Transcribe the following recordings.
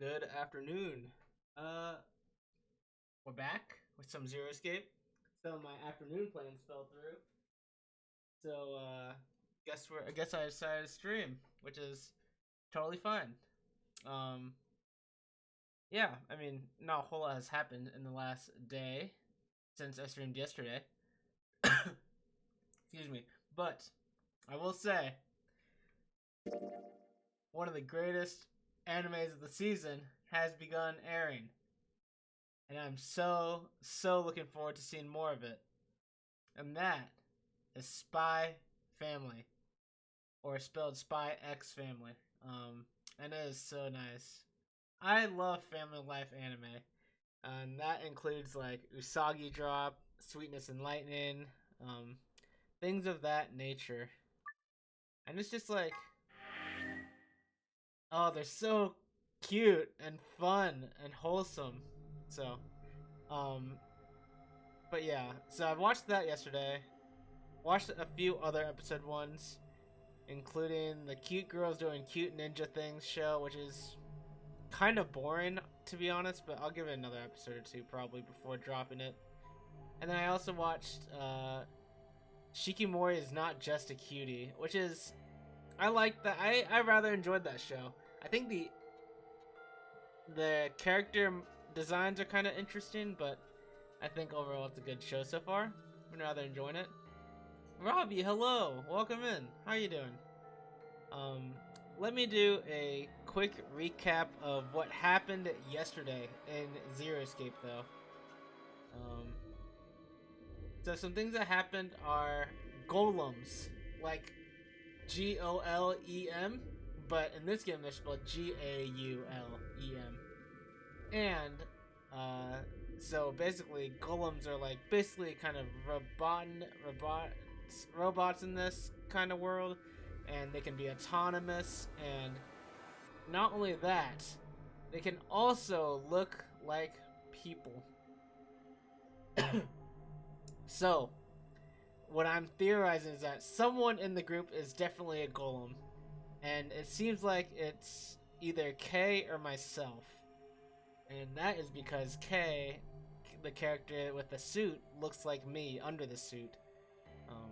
Good afternoon. Uh, we're back with some Zero Escape. Some of my afternoon plans fell through, so I guess I decided to stream, which is totally fine. Um, yeah, I mean, not a whole lot has happened in the last day since I streamed yesterday. Excuse me, but I will say one of the greatest animes of the season has begun airing, and I'm so looking forward to seeing more of it. And that is Spy Family, or spelled Spy X Family. And it is so nice. I love family life anime, and that includes like Usagi Drop, Sweetness and Lightning, um, things of that nature. And it's just like, oh, they're so cute and fun and wholesome. So, um, but yeah, so I watched that yesterday. Watched a few other episode ones, including the cute girls doing cute ninja things show, which is kind of boring to be honest, but I'll give it another episode or two probably before dropping it. And then I also watched Shikimori is Not Just a Cutie, which is I like that. I rather enjoyed that show. I think the character designs are kind of interesting, but I think overall it's a good show so far. I'm rather enjoying it. Robbie, hello, welcome in. How you doing? Um, Let me do a quick recap of what happened yesterday in Zero Escape, though. Um, so some things that happened are golems, like Golem, but in this game they're spelled Gaulem. And uh, so basically, golems are like basically kind of robots in this kind of world, and they can be autonomous. And not only that, they can also look like people. So what I'm theorizing is that someone in the group is definitely a golem, and it seems like it's either Kay or myself. And that is because Kay, the character with the suit, looks like me under the suit. Um,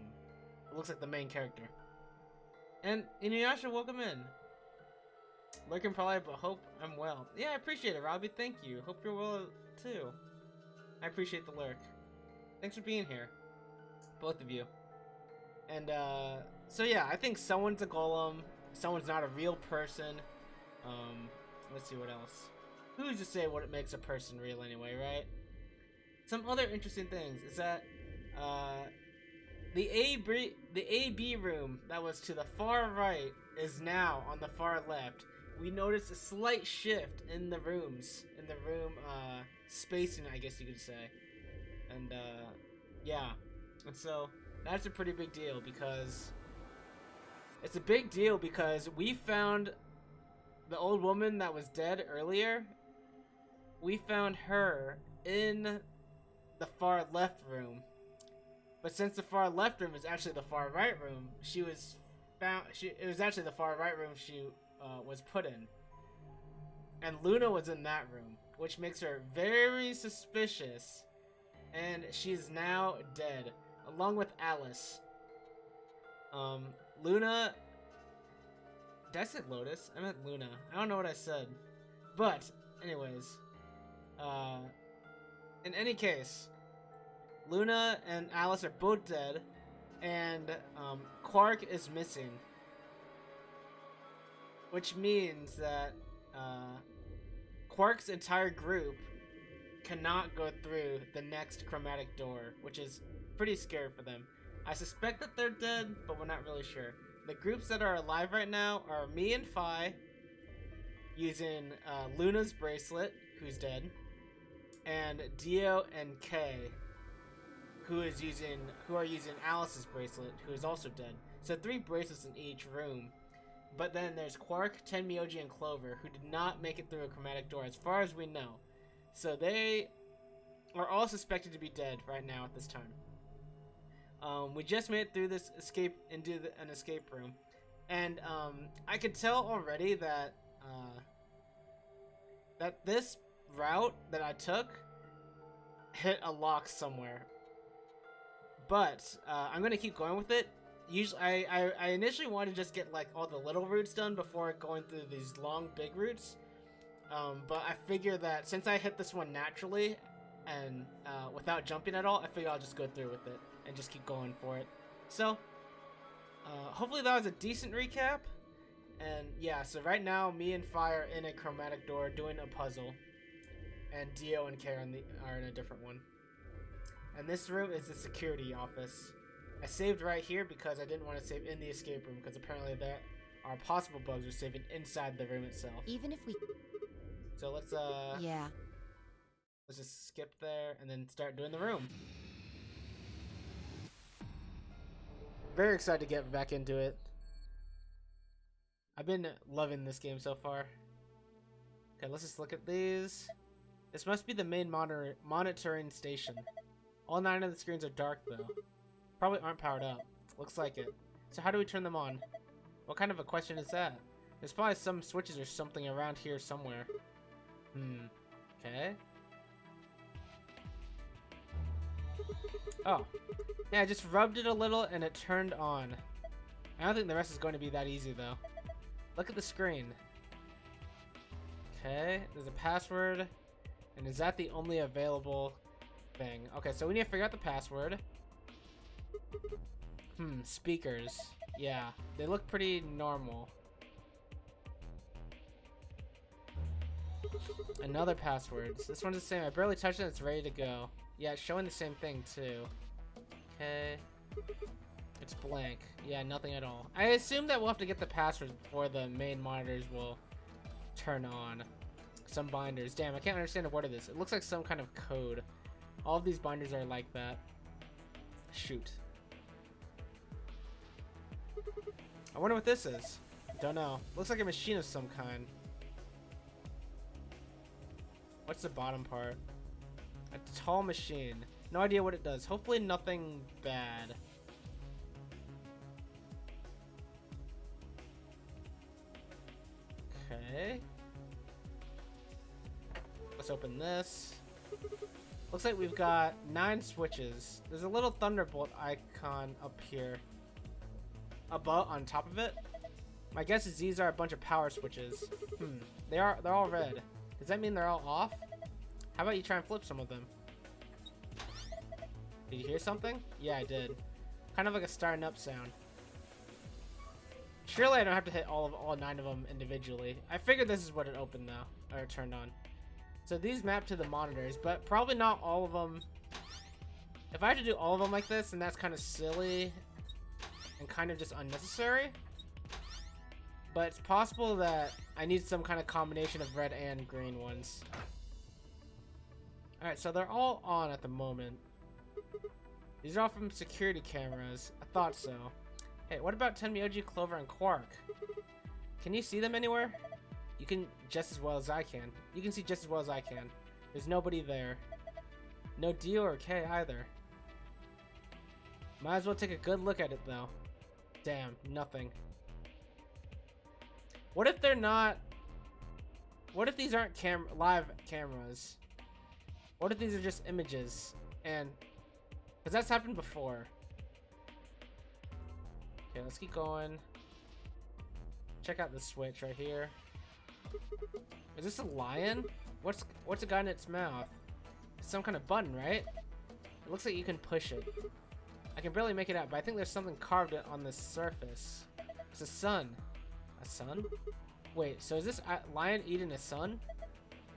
it looks like the main character. And Inuyasha, welcome in. Lurking probably, but hope I'm well. Yeah, I appreciate it, Robbie. Thank you. Hope you're well too. I appreciate the lurk. Thanks for being here, both of you. And so yeah, I think someone's a golem. Someone's not a real person. Um, let's see what else. Who's to say what it makes a person real anyway, right? Some other interesting things is that uh, the AB room that was to the far right is now on the far left. We noticed a slight shift in the rooms, in the room spacing, I guess you could say. And yeah, and so that's a pretty big deal because it's a big deal because we found the old woman that was dead earlier. We found her in the far left room. But since the far left room is actually the far right room, she was found. It was actually the far right room she was put in, and Luna was in that room, which makes her very suspicious. And she's now dead, along with Alice. Luna. Did I say Lotus? I meant Luna. I don't know what I said, but anyways, uh, in any case, Luna and Alice are both dead, and Quark is missing, which means that uh, Quark's entire group cannot go through the next chromatic door, which is pretty scary for them. I suspect that they're dead, but we're not really sure. The groups that are alive right now are me and Phi using Luna's bracelet, who's dead, and Dio and Kay, who are using Alice's bracelet, who is also dead. So 3 bracelets in each room. But then there's Quark, Tenmyoji, and Clover, who did not make it through a chromatic door, as far as we know. So they are all suspected to be dead right now at this time. We just made it through this escape into an escape room, and I could tell already that that this route that I took hit a lock somewhere. But I'm gonna keep going with it. Usually, I initially wanted to just get like all the little routes done before going through these long big routes. But I figure that since I hit this one naturally and without jumping at all, I figure I'll just go through with it and just keep going for it. So hopefully that was a decent recap. And yeah, so right now me and Fire are in a chromatic door doing a puzzle, and Dio and Karen are in a different one. And this room is the security office. I saved right here because I didn't want to save in the escape room, because apparently there are possible bugs with saving inside the room itself. Even if we... So let's Yeah. let's just skip there and then start doing the room. Very excited to get back into it. I've been loving this game so far. Okay, let's just look at these. This must be the main monitoring station. All 9 of the screens are dark though. Probably aren't powered up. Looks like it. So how do we turn them on? What kind of a question is that? There's probably some switches or something around here somewhere. Okay. Oh. Yeah, I just rubbed it a little and it turned on. I don't think the rest is going to be that easy though. Look at the screen. Okay, there's a password. And is that the only available thing? Okay, so we need to figure out the password. Speakers. Yeah, they look pretty normal. Another password. This one's the same. I barely touched it, it's ready to go. Yeah, it's showing the same thing too. Okay. It's blank. Yeah, nothing at all. I assume that we'll have to get the passwords before the main monitors will turn on. Some binders. Damn, I can't understand a word of this. It looks like some kind of code. All of these binders are like that. Shoot. I wonder what this is. Don't know. Looks like a machine of some kind. What's the bottom part? A tall machine. No idea what it does. Hopefully nothing bad. Okay. Let's open this. Looks like we've got 9 switches. There's a little thunderbolt icon up here. Above, on top of it. My guess is these are a bunch of power switches. They're all red. Does that mean they're all off? How about you try and flip some of them? Did you hear something? Yeah, I did. Kind of like a starting up sound. Surely I don't have to hit all 9 of them individually. I figured this is what it opened though, or turned on. So these map to the monitors, but probably not all of them. If I had to do all of them like this, then that's kind of silly and kind of just unnecessary. But it's possible that I need some kind of combination of red and green ones. Alright, so they're all on at the moment. These are all from security cameras. I thought so. Hey, what about Tenmyoji, Clover, and Quark? Can you see them anywhere? You can just as well as I can. You can see just as well as I can. There's nobody there. No Dio or Kay either. Might as well take a good look at it though. Damn, nothing. What if they're not... What if these aren't live cameras? What if these are just images? And... Because that's happened before. Okay, let's keep going. Check out the switch right here. Is this a lion? What's a guy in its mouth? It's some kind of button, right? It looks like you can push it. I can barely make it out, but I think there's something carved on the surface. It's a sun. A sun? Wait, so is this lion eating a sun?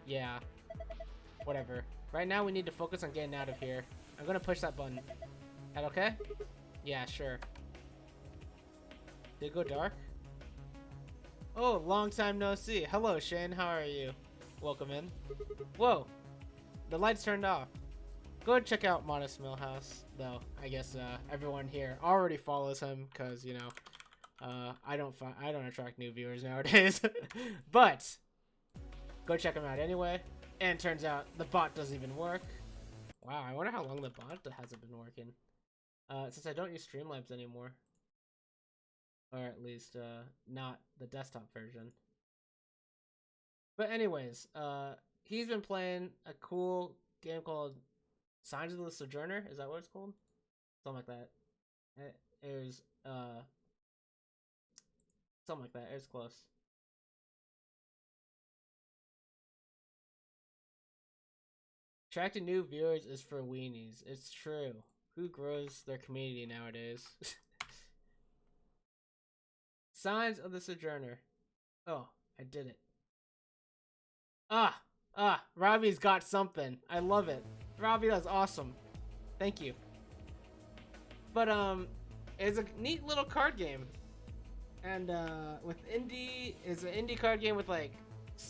Yeah. Whatever. Right now we need to focus on getting out of here. I'm gonna push that button. That okay? Yeah, sure. Did it go dark? Oh, long time no see. Hello, Shane. How are you? Welcome in. Whoa. The lights turned off. Go and check out Modest Millhouse, though. I guess everyone here already follows him because, you know, I don't attract new viewers nowadays. But go check him out anyway. And turns out the bot doesn't even work. Wow, I wonder how long the bot hasn't been working. Since I don't use Streamlabs anymore. Or at least, not the desktop version. But anyways, he's been playing a cool game called Signs of the Sojourner. Is that what it's called? Something like that. It was something like that. It was close. Attracting new viewers is for weenies. It's true. Who grows their community nowadays? Signs of the Sojourner. Oh, I did it. Robbie's got something. I love it. Robbie, that's awesome. Thank you. But it's a neat little card game, and with indie is an indie card game with like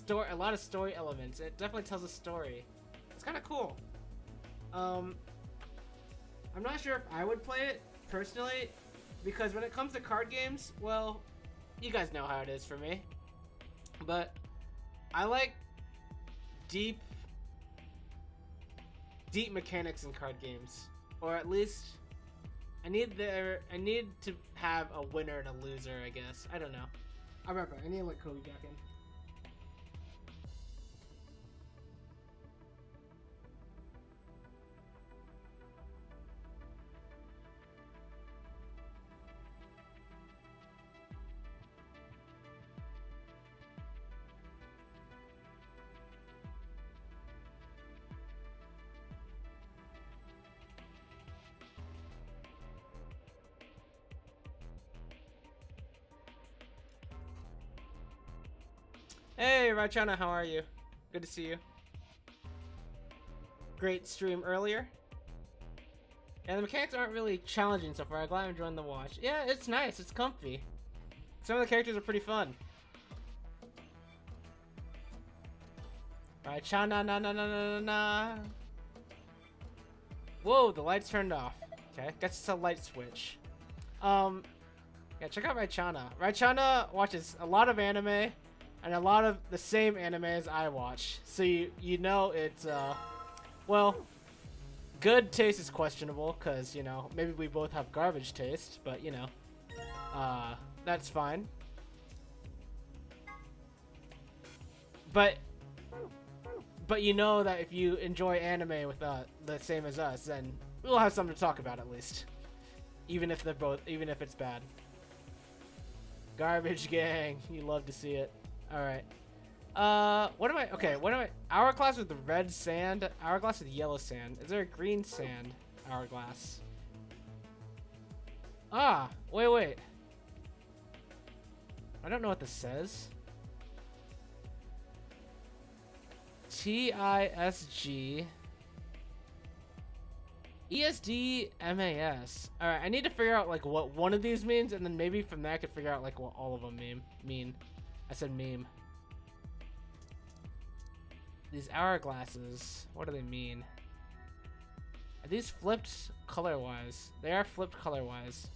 a lot of story elements. It definitely tells a story. It's kind of cool. I'm not sure if I would play it personally, because when it comes to card games, well, you guys know how it is for me. But I like deep mechanics in card games, or at least I need to have a winner and a loser, I guess. I don't know. I remember. I need to let Kobe back in. Hey, Raichana, how are you? Good to see you. Great stream earlier. Yeah, the mechanics aren't really challenging so far. I'm glad I'm enjoying the watch. Yeah, it's nice. It's comfy. Some of the characters are pretty fun. Raichana, na. Whoa, the lights turned off. Okay, guess it's a light switch. Yeah, check out Raichana. Raichana watches a lot of anime. And a lot of the same anime as I watch, so you know it's well, good taste is questionable, cause you know maybe we both have garbage taste, but you know, that's fine. But you know that if you enjoy anime with the same as us, then we'll have something to talk about at least, even if it's bad. Garbage gang, you love to see it. Alright. What am I? Hourglass with the red sand, hourglass with yellow sand. Is there a green sand hourglass? Ah, wait. I don't know what this says. TISG ESD MAS. Alright, I need to figure out like what one of these means, and then maybe from there I could figure out like what all of them mean. I said meme. These hourglasses, what do they mean? Are these flipped color-wise? They are flipped color-wise.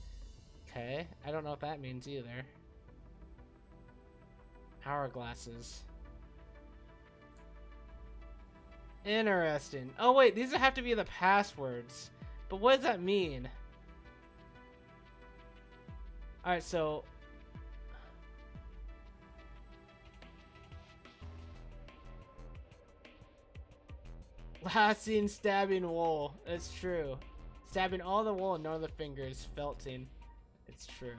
Okay, I don't know what that means either. Hourglasses. Interesting. Oh wait, these have to be the passwords. But what does that mean? Alright, so last seen stabbing wool. It's true. Stabbing all the wool and none of the fingers. Felting. It's true.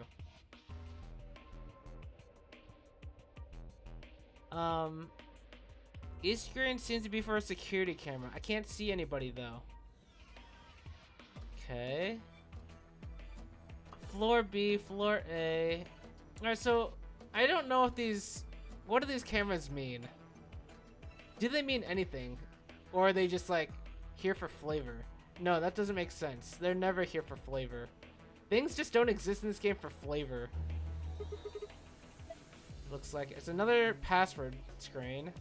East screen seems to be for a security camera. I can't see anybody though. Okay. Floor B, floor A. Alright, so I don't know if these... What do these cameras mean? Do they mean anything? Or are they just like here for flavor? No, that doesn't make sense. They're never here for flavor. Things just don't exist in this game for flavor. Looks like it's another password screen.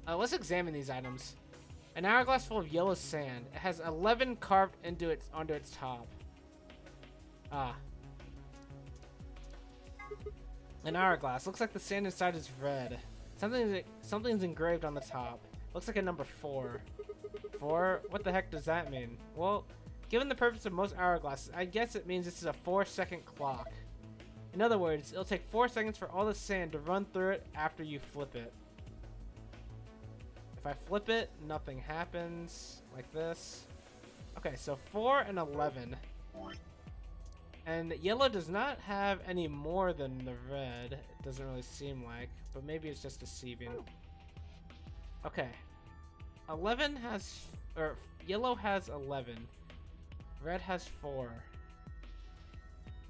Let's examine these items. An hourglass full of yellow sand. It has 11 carved onto its top. Ah. An hourglass. Looks like the sand inside is red. Something's engraved on the top. Looks like a number 4. 4? What the heck does that mean? Well, given the purpose of most hourglasses, I guess it means this is a 4-second clock. In other words, it'll take 4 seconds for all the sand to run through it after you flip it. If I flip it, nothing happens, like this. Okay, so 4 and 11. And yellow does not have any more than the red. It doesn't really seem like, but maybe it's just deceiving. Okay. 11 has, or yellow has 11. Red has 4.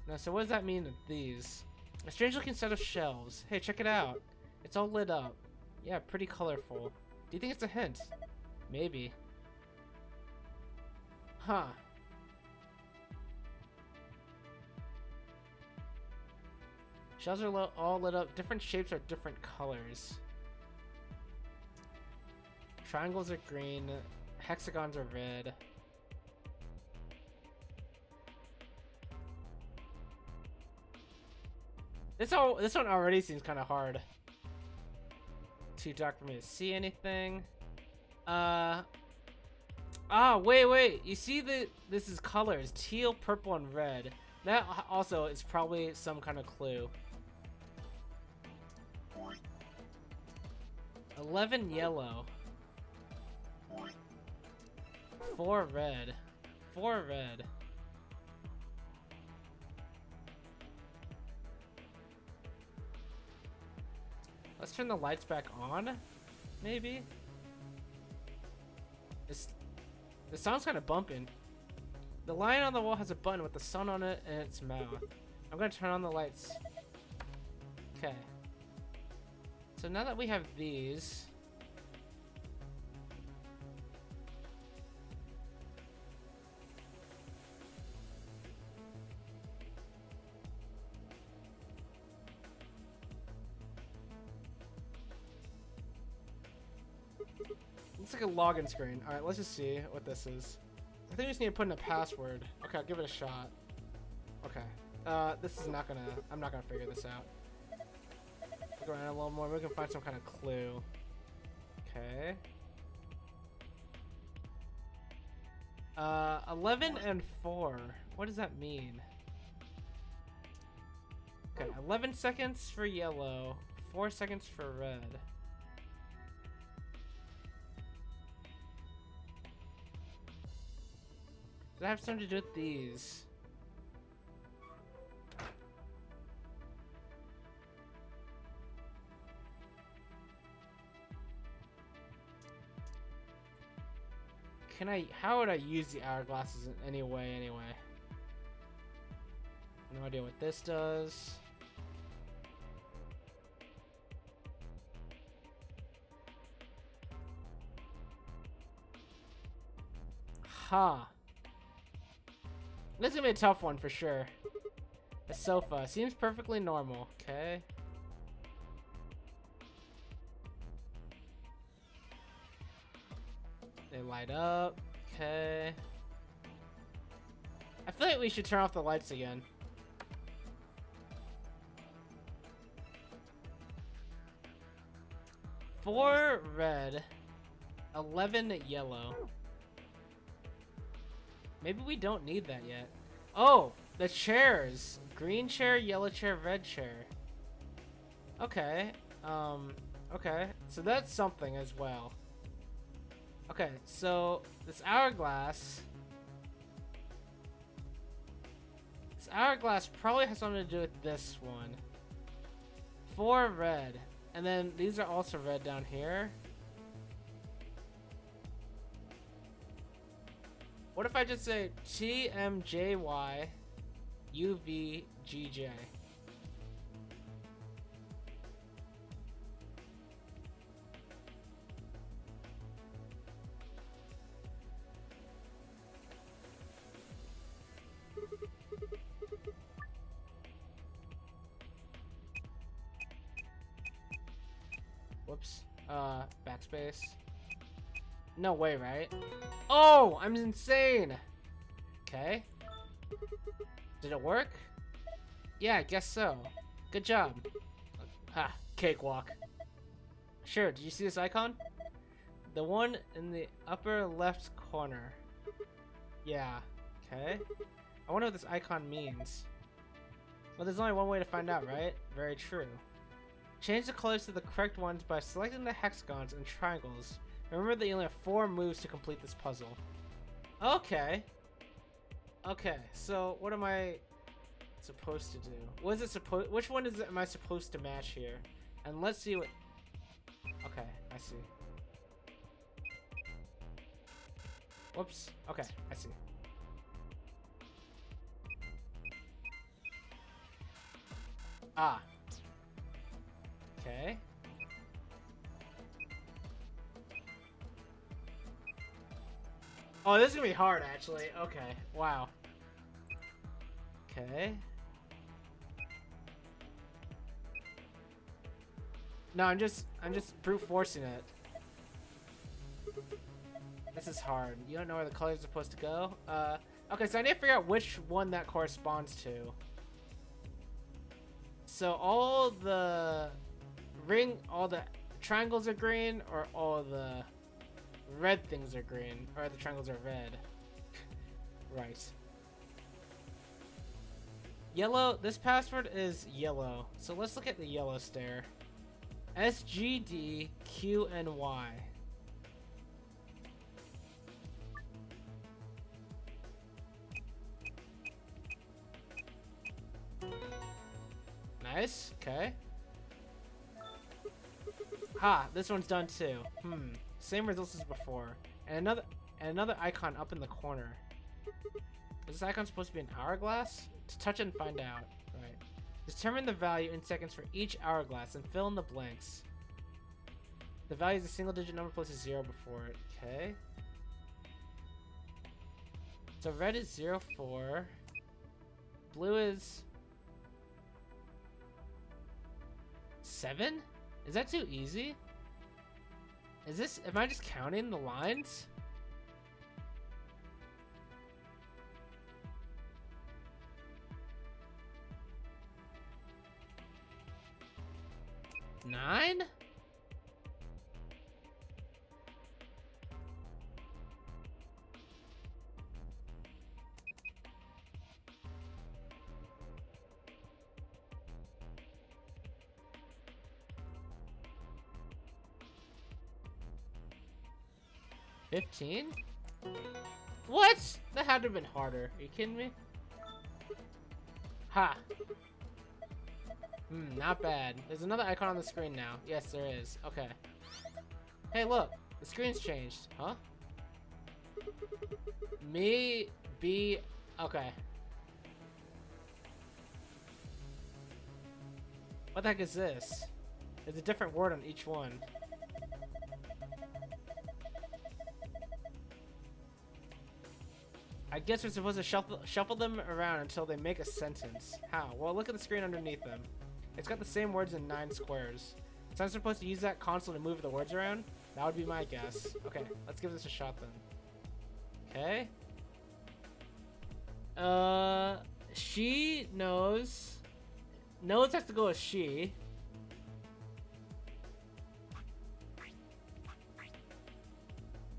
Now, so what does that mean with these? A strange looking set of shelves. Hey, check it out. It's all lit up. Yeah, pretty colorful. Do you think it's a hint? Maybe. Huh. Shelves are all lit up. Different shapes are different colors. Triangles are green. Hexagons are red. This one already seems kind of hard. Too dark for me to see anything. Wait. You see this is colors. Teal, purple, and red. That also is probably some kind of clue. 11 yellow. 4 red. 4 red. Let's turn the lights back on, maybe? The sound's kind of bumping. The lion on the wall has a button with the sun on it and its mouth. I'm gonna turn on the lights. Okay. So now that we have these... It's like a login screen. Alright, let's just see what this is. I think we just need to put in a password. Okay, I'll give it a shot. Okay. This is not gonna... I'm not gonna figure this out. Look around a little more. We can find some kind of clue. Okay. 11 and 4. What does that mean? Okay, 11 seconds for yellow. 4 seconds for red. Does that have something to do with these? How would I use the hourglasses in any way anyway? No idea what this does. Huh. This is gonna be a tough one for sure. The sofa seems perfectly normal. Okay. They light up. Okay. I feel like we should turn off the lights again. Four red, 11 yellow. Maybe we don't need that yet. Oh, the chairs. Green chair, yellow chair, red chair. Okay. Okay. So that's something as well. Okay, so this hourglass probably has something to do with this one. 4 red. And then these are also red down here. What if I just say TMJY UVGJ? Whoops. Backspace. No way, right? Oh, I'm insane. Okay. Did it work? Yeah, I guess so. Good job. Ha, cakewalk. Sure, did you see this icon? The one in the upper left corner. Yeah, okay. I wonder what this icon means. Well, there's only one way to find out, right? Very true. Change the colors to the correct ones by selecting the hexagons and triangles. Remember that you only have 4 moves to complete this puzzle. Okay. Okay, so what am I supposed to do? What is it supposed? Which one am I supposed to match here? And let's see what. Okay, I see. Whoops. Okay, I see. Ah. Okay. Oh, this is gonna be hard, actually. Okay. Wow. Okay. No, I'm just brute forcing it. This is hard. You don't know where the colors are supposed to go? Okay, so I need to figure out which one that corresponds to. So all the triangles are green, or all the red things are green, or the triangles are red. Right. Yellow, this password is yellow. So let's look at the yellow stair. S, G, D, Q, and Y. Nice, okay. Ha, this one's done too. Same results as before. And another icon up in the corner. Is this icon supposed to be an hourglass? To touch it and find out. Right. Determine the value in seconds for each hourglass and fill in the blanks. The value is a single digit number plus a 0 before it. Okay. So red is 0, 4. Blue is 7? Is that too easy? Am I just counting the lines? Nine? $15? What? That had to have been harder. Are you kidding me? Ha. Not bad. There's another icon on the screen now. Yes, there is. Okay. Hey, look. The screen's changed. Huh? Me, B... Okay. What the heck is this? There's a different word on each one. I guess we're supposed to shuffle them around until they make a sentence. How? Well, look at the screen underneath them. It's got the same words in 9 squares. So I'm supposed to use that console to move the words around? That would be my guess. Okay, let's give this a shot then. Okay. She knows. Knows has to go with she.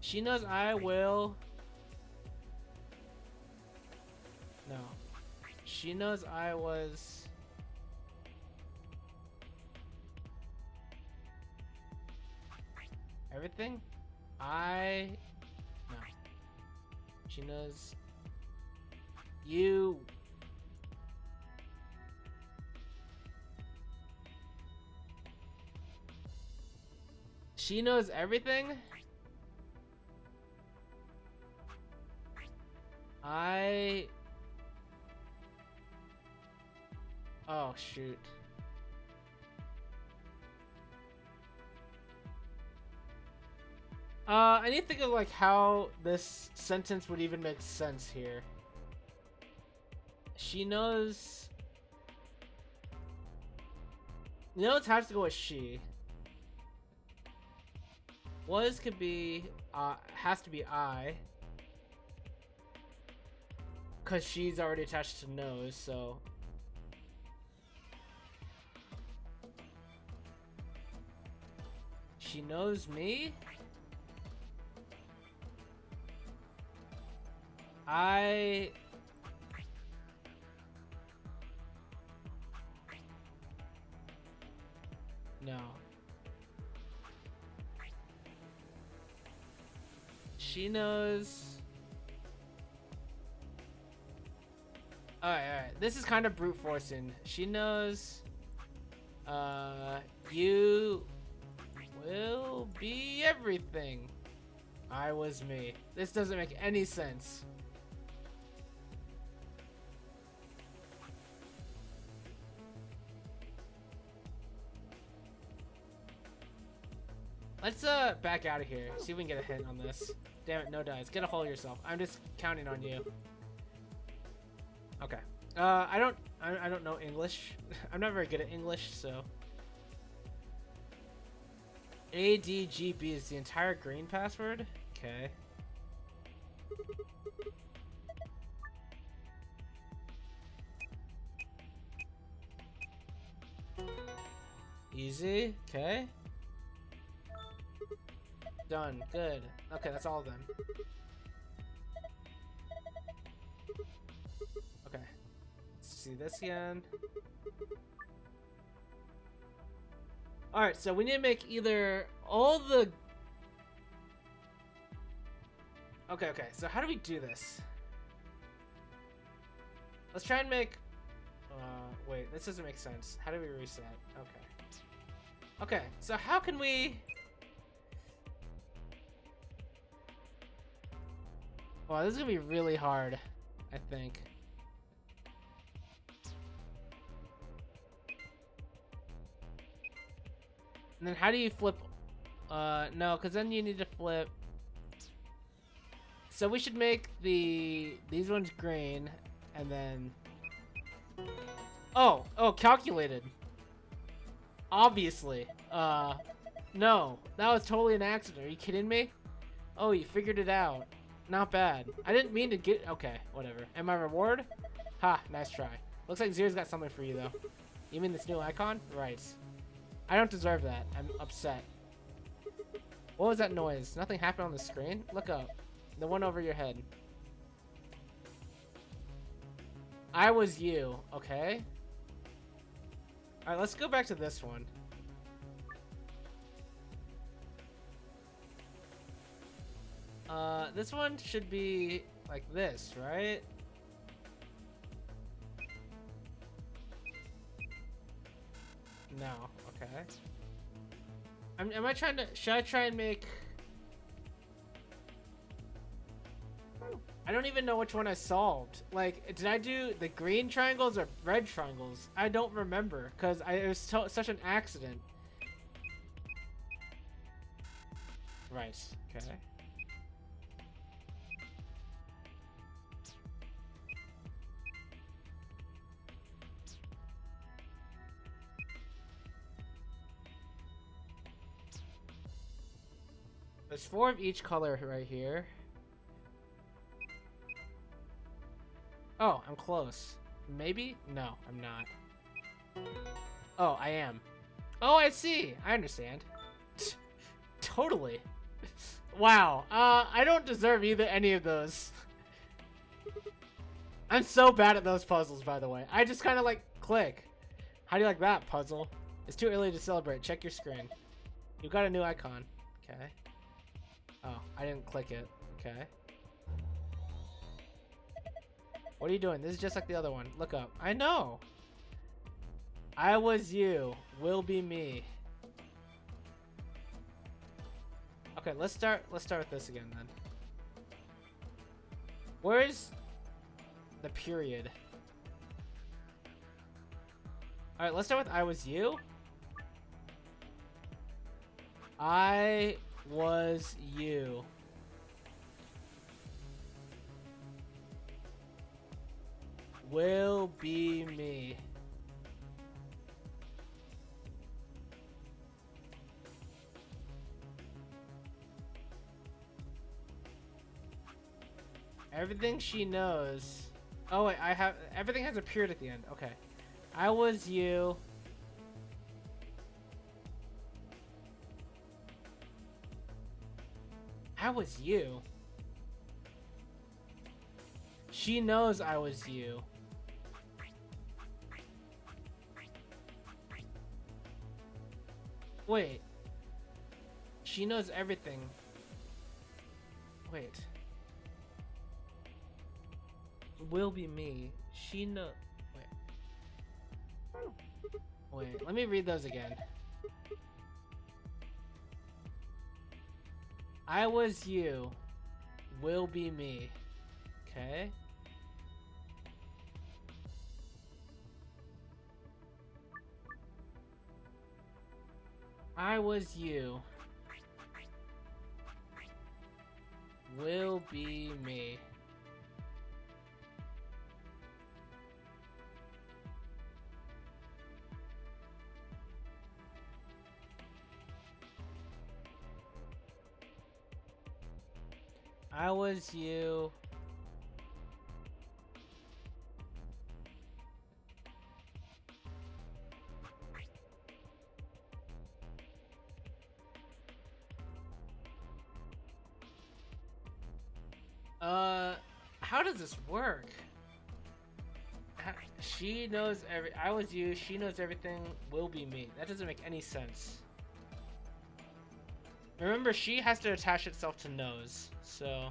She knows I will. No. She knows I was. Everything? No. She knows. You. She knows everything? Oh, shoot. I need to think of like how this sentence would even make sense here. She knows. Knows has to go with she. Was could be has to be I. Cause she's already attached to knows, so. She knows me? No. She knows. Alright. This is kind of brute forcing. She knows. You will be everything. I was me. This doesn't make any sense. Let's back out of here. See if we can get a hint on this. Damn it, no dice. Get a hold of yourself. I'm just counting on you. Okay. I don't know English. I'm not very good at English, so. ADGB is the entire green password? Okay. Easy. Okay. Done. Good. Okay, that's all of them. Okay. Let's see this again. Alright, so we need to make either all the... Okay, so how do we do this? Let's try and make... wait, this doesn't make sense. How do we reset? Okay, so how can we... Wow, this is gonna be really hard, I think. And then how do you flip? No, because then you need to flip. So we should make these ones green, and then. Oh, calculated. Obviously. No, that was totally an accident. Are you kidding me? Oh, you figured it out. Not bad. I didn't mean to get. Okay, whatever. And my reward? Ha, nice try. Looks like Zero's got something for you though. You mean this new icon? Right. I don't deserve that. I'm upset. What was that noise? Nothing happened on the screen? Look up. The one over your head. I was you. Okay. Alright, let's go back to this one. This one should be like this, right? No. Okay. Am I trying to... Should I try and make... I don't even know which one I solved. Like, did I do the green triangles or red triangles? I don't remember, because it was such an accident. Right. Okay. There's 4 of each color right here. Oh, I'm close. Maybe? No, I'm not. Oh, I am. Oh, I see. I understand. Totally. Wow. I don't deserve any of those. I'm so bad at those puzzles, by the way. I just kind of like click. How do you like that puzzle? It's too early to celebrate. Check your screen. You've got a new icon. Okay. Oh, I didn't click it. Okay. What are you doing? This is just like the other one. Look up. I know. I was you. Will be me. Okay, let's start with this again then. Where's the period? Alright, let's start with I was you. I was you. Will be me. Everything she knows. Oh wait, everything has a period at the end. Okay. I was you. I was you. She knows I was you. Wait. She knows everything. Wait. Will be me. She know. Wait, let me read those again. I was you. Will be me. Okay. I was you. Will be me. I was you. How does this work? She knows I was you, she knows everything, will be me. That doesn't make any sense. Remember, she has to attach itself to knows, so...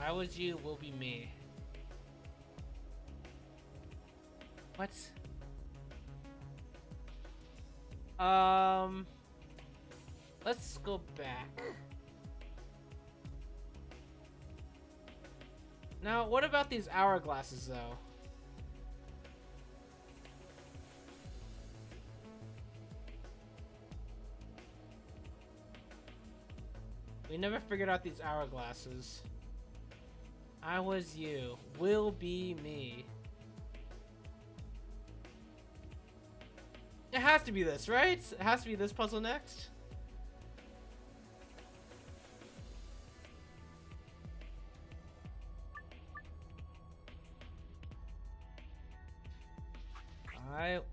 I was you, will be me. What? Let's go back. Now, what about these hourglasses, though? We never figured out these hourglasses. I was you, will be me. It has to be this, right? It has to be this puzzle next.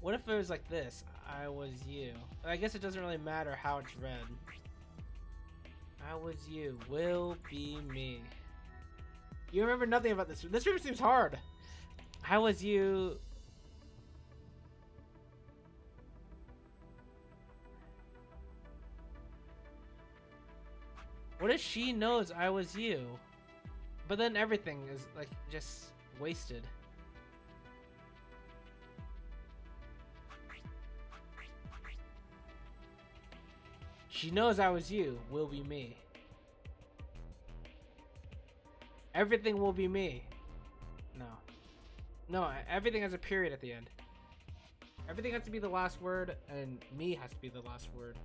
What if it was like this? I was you. I guess it doesn't really matter how it's read. I was you, will be me. You remember nothing about this. This room seems hard. I was you. What if she knows I was you? But then everything is like just wasted. She knows I was you, will be me. Everything will be me. No. No, everything has a period at the end. Everything has to be the last word, and me has to be the last word.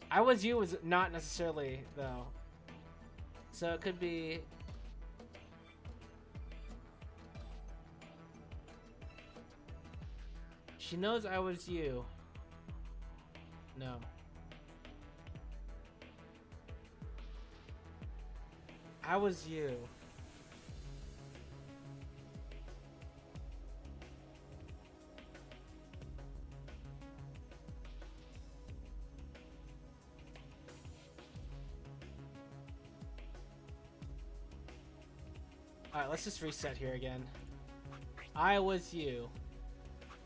I was you was not necessarily, though. So it could be... She knows I was you. No. I was you. Alright, let's just reset here again. I was you.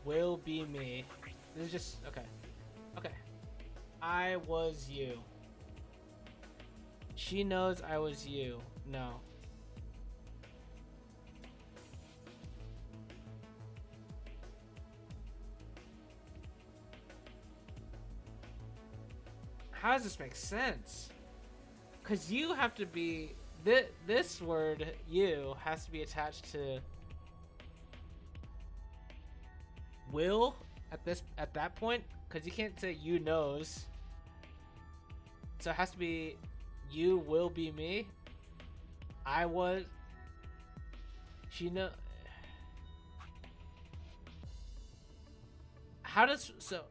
Will be me. This is just... okay. Okay. I was you. She knows I was you. No. How does this make sense? Because you have to be... This word, you, has to be attached to... will at that point, because you can't say you knows, so it has to be you will be me. I was. She know. How does so?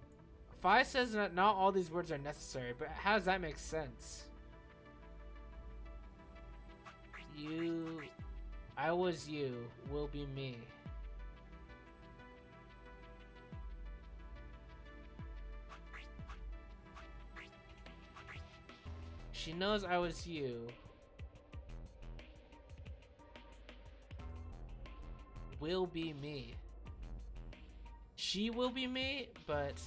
Phi says that not all these words are necessary, but how does that make sense? You, I was you, will be me. She knows I was you. Will be me. She will be me, but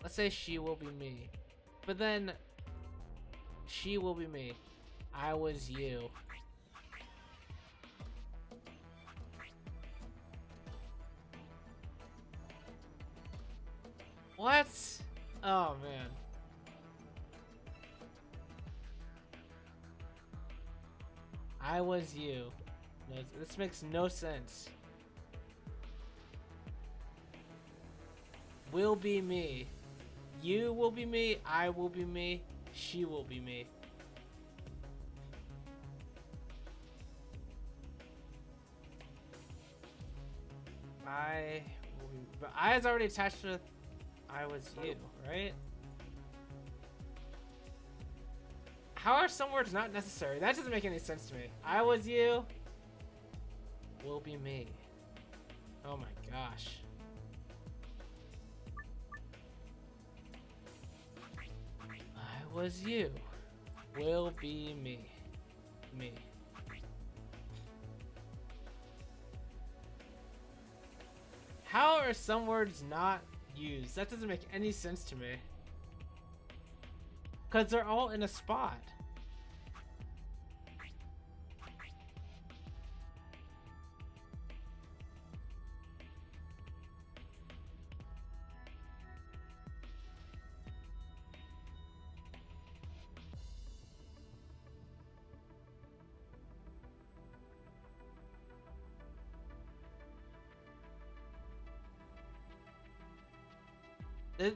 let's say she will be me. But then she will be me. I was you. What? Oh man. I was you. No, this makes no sense. Will be me. You will be me. I will be me. She will be me. I will be, but I is already attached to I was you, right? How are some words not necessary? That doesn't make any sense to me. I was you. Will be me. Oh my gosh. I was you. Will be me. Me. How are some words not used? That doesn't make any sense to me. Because they're all in a spot.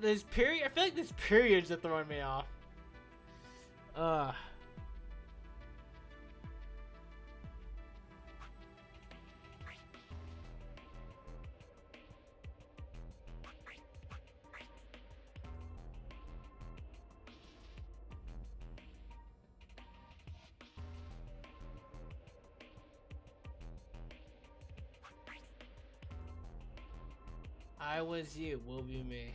There's period. I feel like these periods are throwing me off. I was you. Will be me.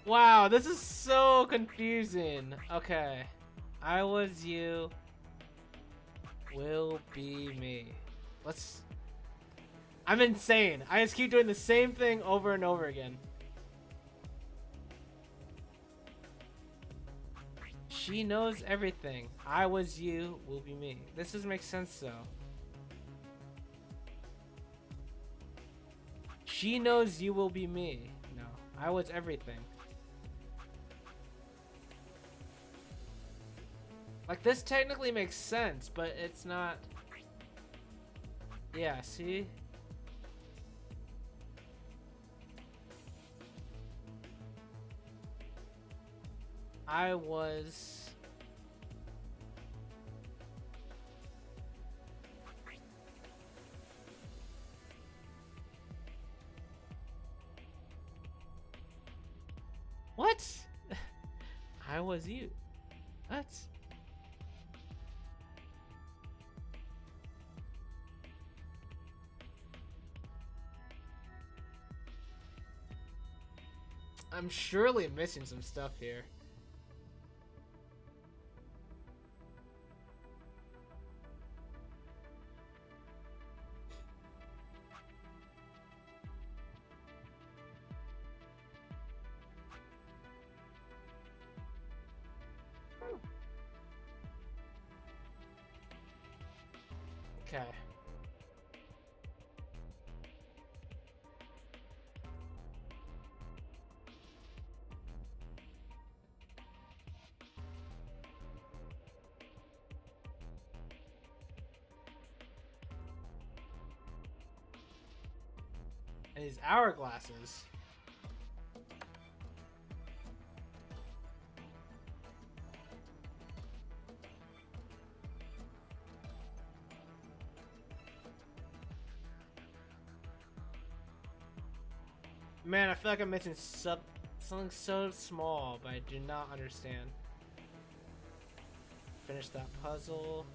Wow, this is so confusing. Okay. I was you. Will be me. I'm insane. I just keep doing the same thing over and over again. She knows everything. I was you. Will be me. This doesn't make sense though. She knows you will be me. No, I was everything. Like, this technically makes sense, but it's not. Yeah, see? I was. What? I was you. What? I'm surely missing some stuff here. Okay. And these hourglasses. Man, I feel like I'm missing something so small, but I do not understand. Finish that puzzle.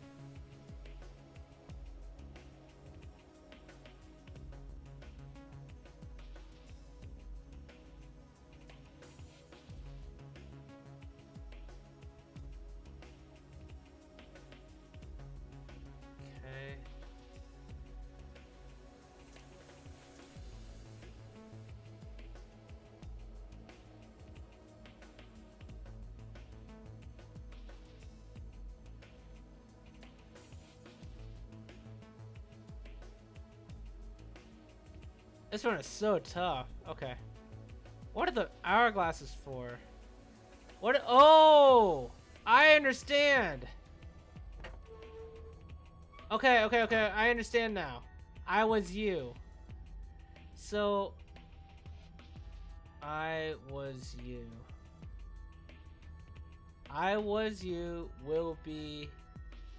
This one is so tough. Okay. What are the hourglasses for? What? Oh! I understand! Okay, okay, okay. I understand now. I was you. So... I was you. I was you will be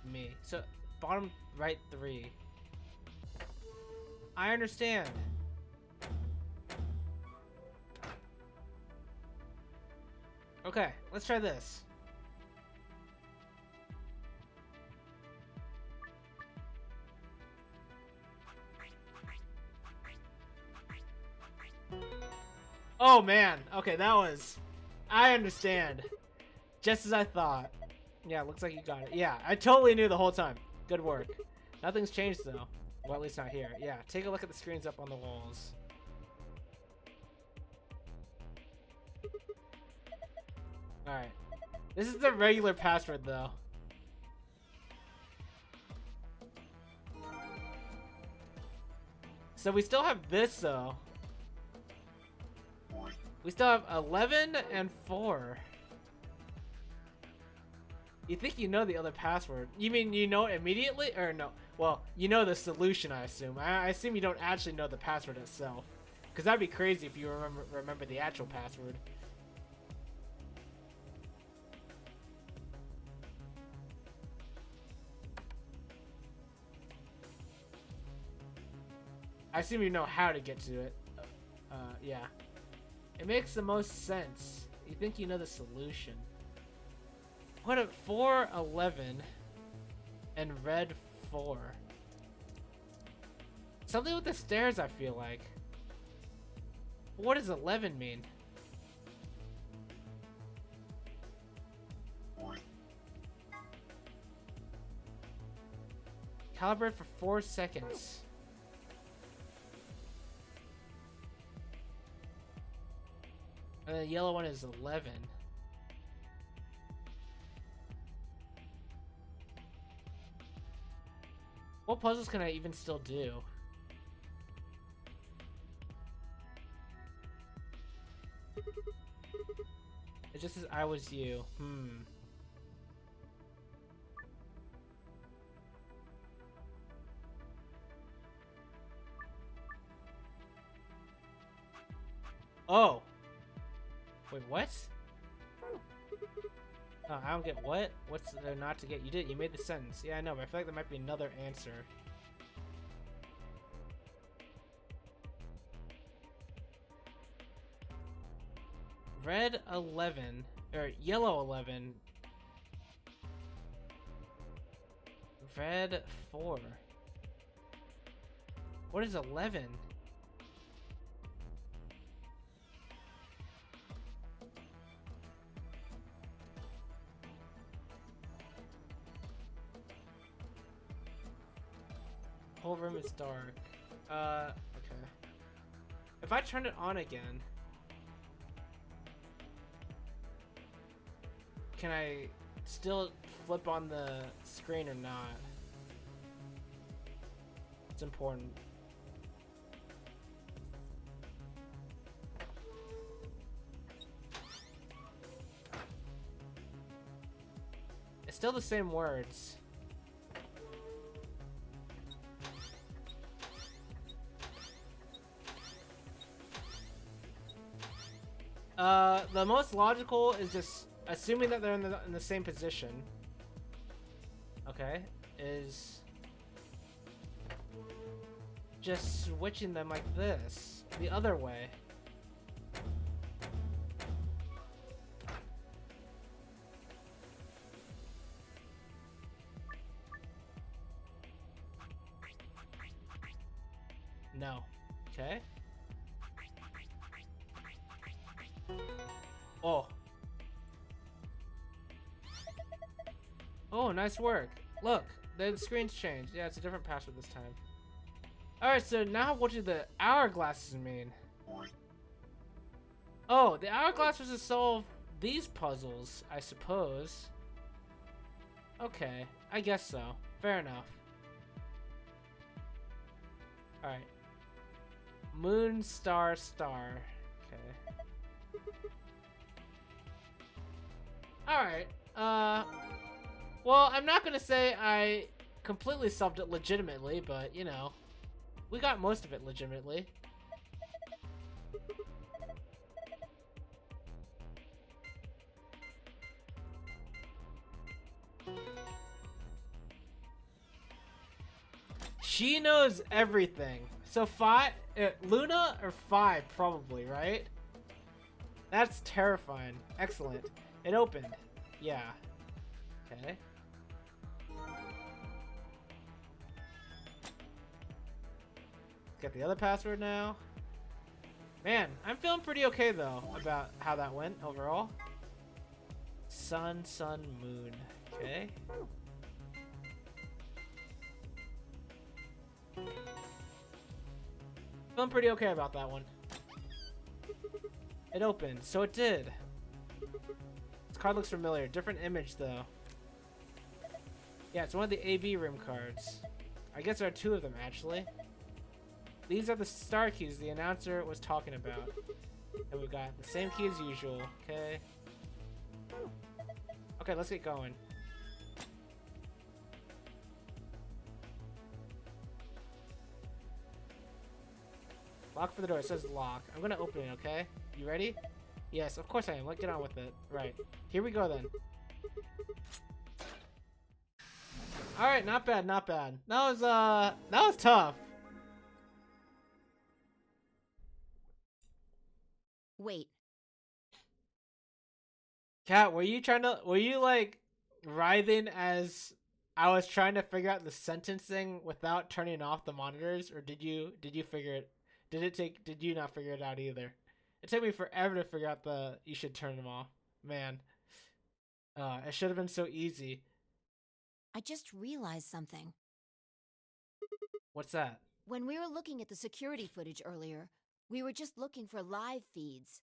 me. So, bottom right 3. I understand. Okay, let's try this. Oh man, okay, that was... I understand. Just as I thought. Yeah, looks like you got it. Yeah, I totally knew the whole time. Good work. Nothing's changed though. Well, at least not here. Yeah, take a look at the screens up on the walls. Alright. This is the regular password though. So we still have this though. We still have 11 and 4. You think you know the other password? You mean you know it immediately? Or no? Well, you know the solution, I assume. I assume you don't actually know the password itself. Because that'd be crazy if you remember the actual password. I assume you know how to get to it. Yeah. It makes the most sense. You think you know the solution. What a 4, 11, and red 4. Something with the stairs, I feel like. What does 11 mean? Calibrate for 4 seconds. And the yellow one is 11. What puzzles can I even still do? It just says I was you. Oh. Wait, what? Oh, I don't get what? What's there not to get? You made the sentence. Yeah, I know, but I feel like there might be another answer. Red 11, or yellow 11. Red 4. What is 11? Whole room is dark. Okay. If I turn it on again, can I still flip on the screen or not? It's important. It's still the same words. The most logical is just assuming that they're in the same position. Okay, is just switching them like this, the other way. No. Okay. Oh. Oh, nice work. Look, the screen's changed. Yeah, it's a different password this time. Alright, so now what do the hourglasses mean? Oh, the hourglass was to solve these puzzles, I suppose. Okay, I guess so. Fair enough. Alright. Moon, star, star. Okay. Alright. Well, I'm not gonna say I completely solved it legitimately, but, you know, we got most of it legitimately. She knows everything. So Luna or Fi probably, right? That's terrifying. Excellent. It opened. Yeah. Okay. Get the other password now. Man, I'm feeling pretty okay though about how that went overall. Sun, sun, moon. Okay. Feeling pretty okay about that one. It opened, so it did. This card looks familiar. Different image though. Yeah, it's one of the AB room cards. I guess there are two of them actually. These are the star keys the announcer was talking about. And we've got the same key as usual. Okay. Okay, let's get going. Lock for the door. It says lock. I'm gonna open it, okay? You ready? Yes, of course I am. Let's get on with it. Right. Here we go then. Alright, not bad, not bad. That was tough. Wait. Kat, were you like writhing as I was trying to figure out the sentencing without turning off the monitors, or did you figure it? Did you not figure it out either? It took me forever to figure out you should turn them off. Man. It should have been so easy. I just realized something. What's that? When we were looking at the security footage earlier, we were just looking for live feeds.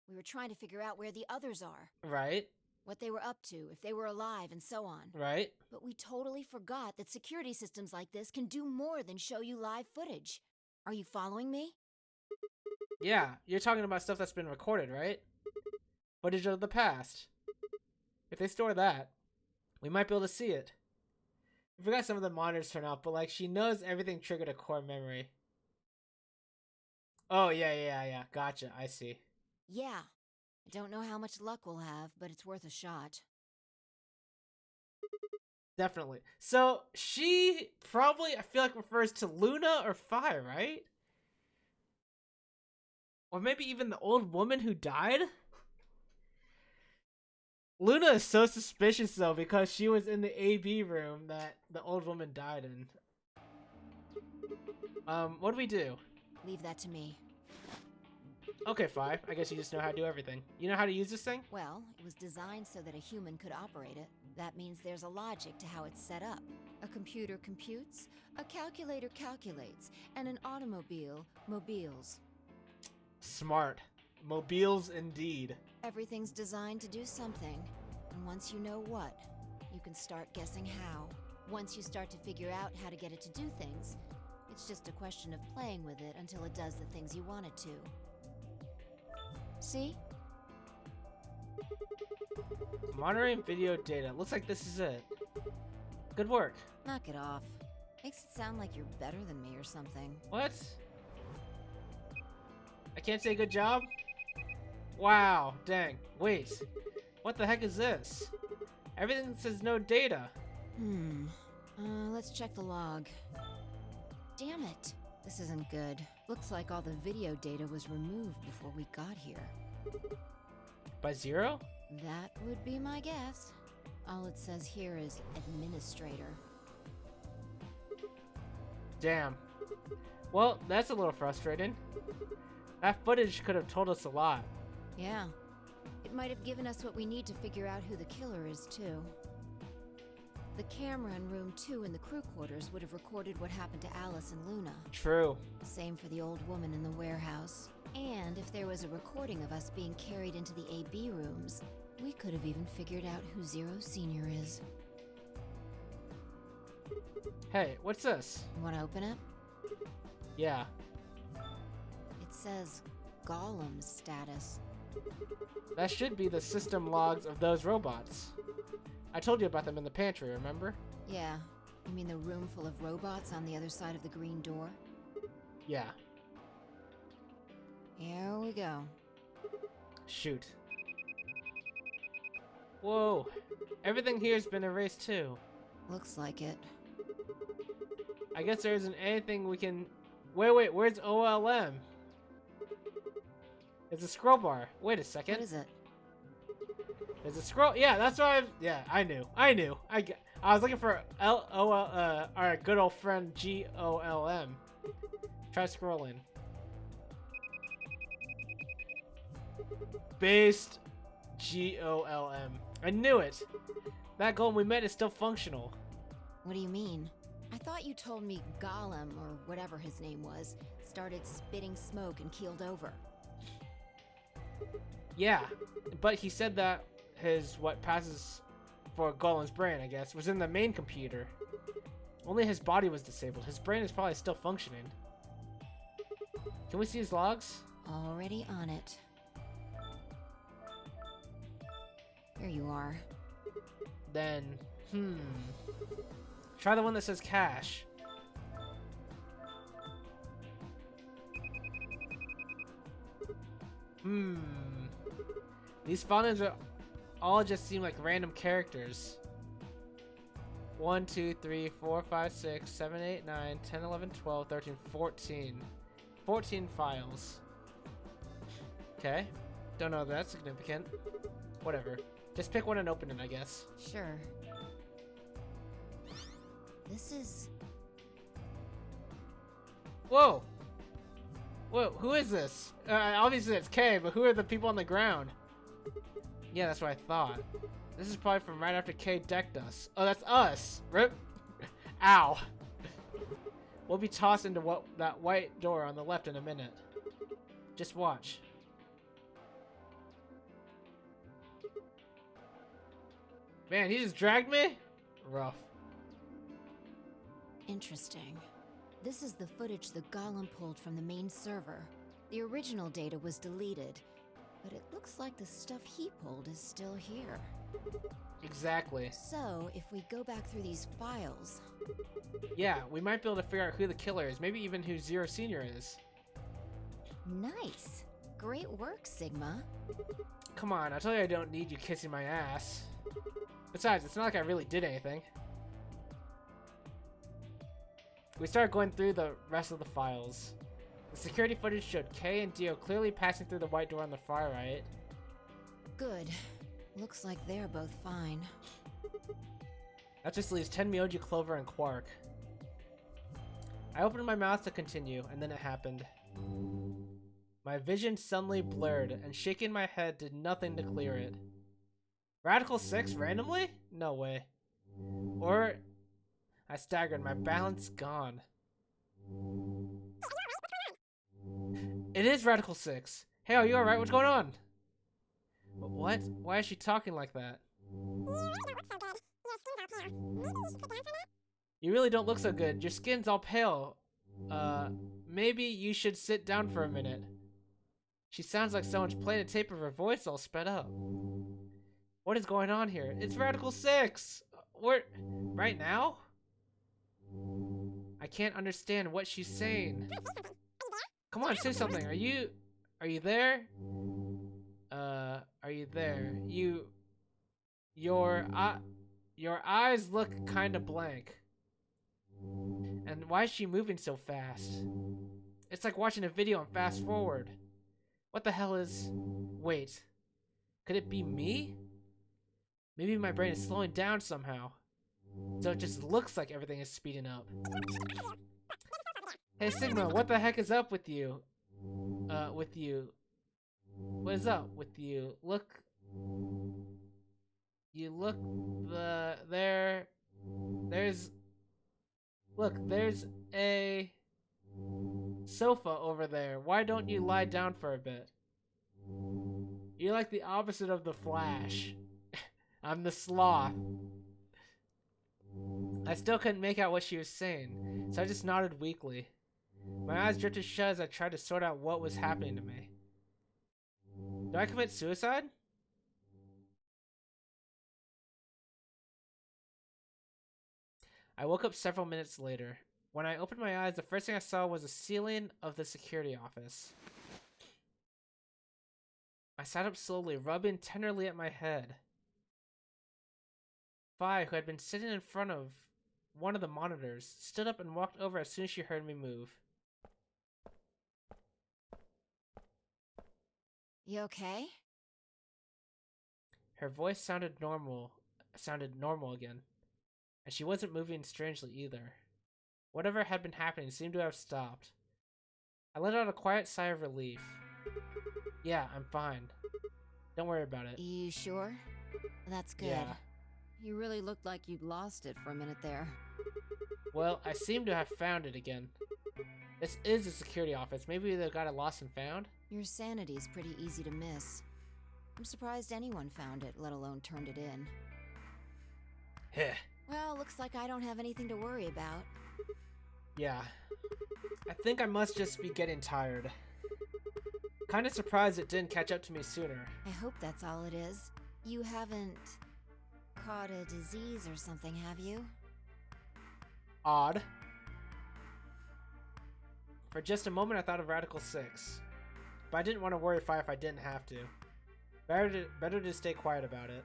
We were trying to figure out where the others are. Right. What they were up to, if they were alive, and so on. Right. But we totally forgot that security systems like this can do more than show you live footage. Are you following me? Yeah, you're talking about stuff that's been recorded, right? Footage of the past. If they store that, we might be able to see it. I forgot some of the monitors turn off, but like she knows everything triggered a core memory. Oh, yeah. Gotcha. I see. Yeah. I don't know how much luck we'll have, but it's worth a shot. Definitely. So she probably, I feel like, refers to Luna or Fi, right? Or maybe even the old woman who died? Luna is so suspicious though because she was in the AB room that the old woman died in. What do we do? Leave that to me. Okay, Fi. I guess you just know how to do everything. You know how to use this thing? Well, it was designed so that a human could operate it. That means there's a logic to how it's set up. A computer computes, a calculator calculates, and an automobile mobiles. Smart. Mobiles indeed. Everything's designed to do something, and once you know what, you can start guessing how. Once you start to figure out how to get it to do things, it's just a question of playing with it until it does the things you want it to. See? Monitoring video data. Looks like this is it. Good work. Knock it off. Makes it sound like you're better than me or something. What? I can't say good job? Wow, dang. Wait. What the heck is this? Everything says no data. Let's check the log. Damn it. This isn't good. Looks like all the video data was removed before we got here. By 0? That would be my guess. All it says here is administrator. Damn. Well, that's a little frustrating. That footage could have told us a lot. Yeah. It might have given us what we need to figure out who the killer is, too. The camera in room 2 in the crew quarters would have recorded what happened to Alice and Luna. True. Same for the old woman in the warehouse. And if there was a recording of us being carried into the AB rooms, we could have even figured out who Zero Senior is. Hey, what's this? You want to open it? Yeah. says Golem's status. That should be the system logs of those robots. I told you about them in the pantry, remember? Yeah. You mean the room full of robots on the other side of the green door? Yeah. Here we go. Shoot. Whoa. Everything here's been erased too. Looks like it. I guess there isn't anything we can... Wait, where's OLM? It's a scroll bar. Wait a second. What is it? There's a scroll... Yeah, that's what I knew. I was looking for our good old friend GOLM. Try scrolling. Based GOLM. I knew it. That golem we met is still functional. What do you mean? I thought you told me Golem, or whatever his name was, started spitting smoke and keeled over. Yeah, but he said that what passes for Golem's brain, I guess, was in the main computer. Only his body was disabled. His brain is probably still functioning. Can we see his logs? Already on it. Here you are. Then, try the one that says cash. These phone are all just seem like random characters. 1, 2, 3, 4, 5, 6, 7, 8, 9, 10, 11, 12, 13, 14. 14 files. Okay. Don't know if that's significant. Whatever. Just pick one and open it, I guess. Sure. This is... Whoa! Whoa, who is this? Obviously it's Kay, but who are the people on the ground? Yeah, that's what I thought. This is probably from right after Kay decked us. Oh, that's us! Rip! Ow! We'll be tossed into that white door on the left in a minute. Just watch. Man, he just dragged me? Rough. interesting. This is the footage the Golem pulled from the main server. The original data was deleted, but it looks like the stuff he pulled is still here. Exactly. So, if we go back through these files... Yeah, we might be able to figure out who the killer is, maybe even who Zero Senior is. Nice! Great work, Sigma. Come on, I told you I don't need you kissing my ass. Besides, it's not like I really did anything. We started going through the rest of the files. The security footage showed Kay and Dio clearly passing through the white door on the far right. Good. Looks like they're both fine. That just leaves Tenmyoji, Clover, and Quark. I opened my mouth to continue, and then it happened. My vision suddenly blurred, and shaking my head did nothing to clear it. Radical 6 randomly? No way. Or... I staggered, my balance gone. It is Radical 6. Hey, are you alright? What's going on? What? Why is she talking like that? You really don't look so good. Your skin's all pale. Maybe you should sit down for a minute. She sounds like someone's playing a tape of her voice all sped up. What is going on here? It's Radical 6! Right now? I can't understand what she's saying. Come on, say something. Are you there? Are you there? Your eyes look kinda blank. And why is she moving so fast? It's like watching a video and fast forward. What the hell is... Wait. Could it be me? Maybe my brain is slowing down somehow. So it just looks like everything is speeding up. Hey Sigma, what the heck is up with you? What is up with you? Look. You look there's a sofa over there. Why don't you lie down for a bit? You're like the opposite of the Flash. I'm the sloth. I still couldn't make out what she was saying, so I just nodded weakly. My eyes drifted shut as I tried to sort out what was happening to me. Do I commit suicide? I woke up several minutes later. When I opened my eyes, the first thing I saw was the ceiling of the security office. I sat up slowly, rubbing tenderly at my head. Vi, who had been sitting in front of one of the monitors, stood up and walked over as soon as she heard me move. You okay? Her voice sounded normal again, and she wasn't moving strangely either. Whatever had been happening seemed to have stopped. I let out a quiet sigh of relief. Yeah, I'm fine. Don't worry about it. You sure? That's good. Yeah. You really looked like you'd lost it for a minute there. Well, I seem to have found it again. This is a security office. Maybe they got it lost and found? Your sanity's pretty easy to miss. I'm surprised anyone found it, let alone turned it in. Heh. Well, looks like I don't have anything to worry about. Yeah. I think I must just be getting tired. Kinda surprised it didn't catch up to me sooner. I hope that's all it is. You haven't caught a disease or something, have you? Odd. For just a moment I thought of Radical 6. But I didn't want to worry Fi if I didn't have to. Better to stay quiet about it.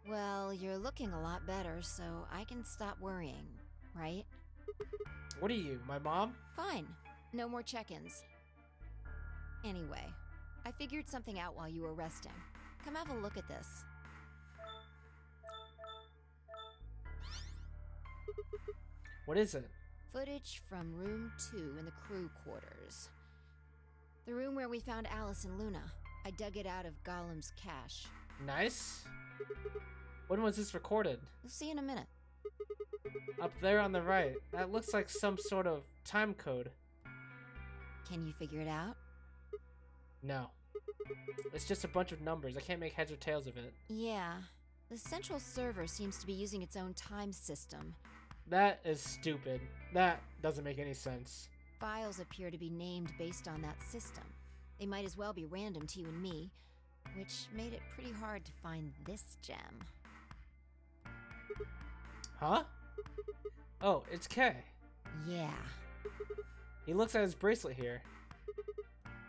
Well, you're looking a lot better, so I can stop worrying, right? What are you, my mom? Fine. No more check-ins. Anyway, I figured something out while you were resting. Come have a look at this. What is it? Footage from room 2 in the crew quarters. The room where we found Alice and Luna. I dug it out of Gollum's cache. Nice. When was this recorded? You'll see in a minute. Up there on the right. That looks like some sort of time code. Can you figure it out? No. It's just a bunch of numbers. I can't make heads or tails of it. Yeah. The central server seems to be using its own time system. That is stupid. That doesn't make any sense. Files appear to be named based on that system. They might as well be random to you and me, which made it pretty hard to find this gem. Huh? Oh, it's Kay. Yeah. He looks at his bracelet here.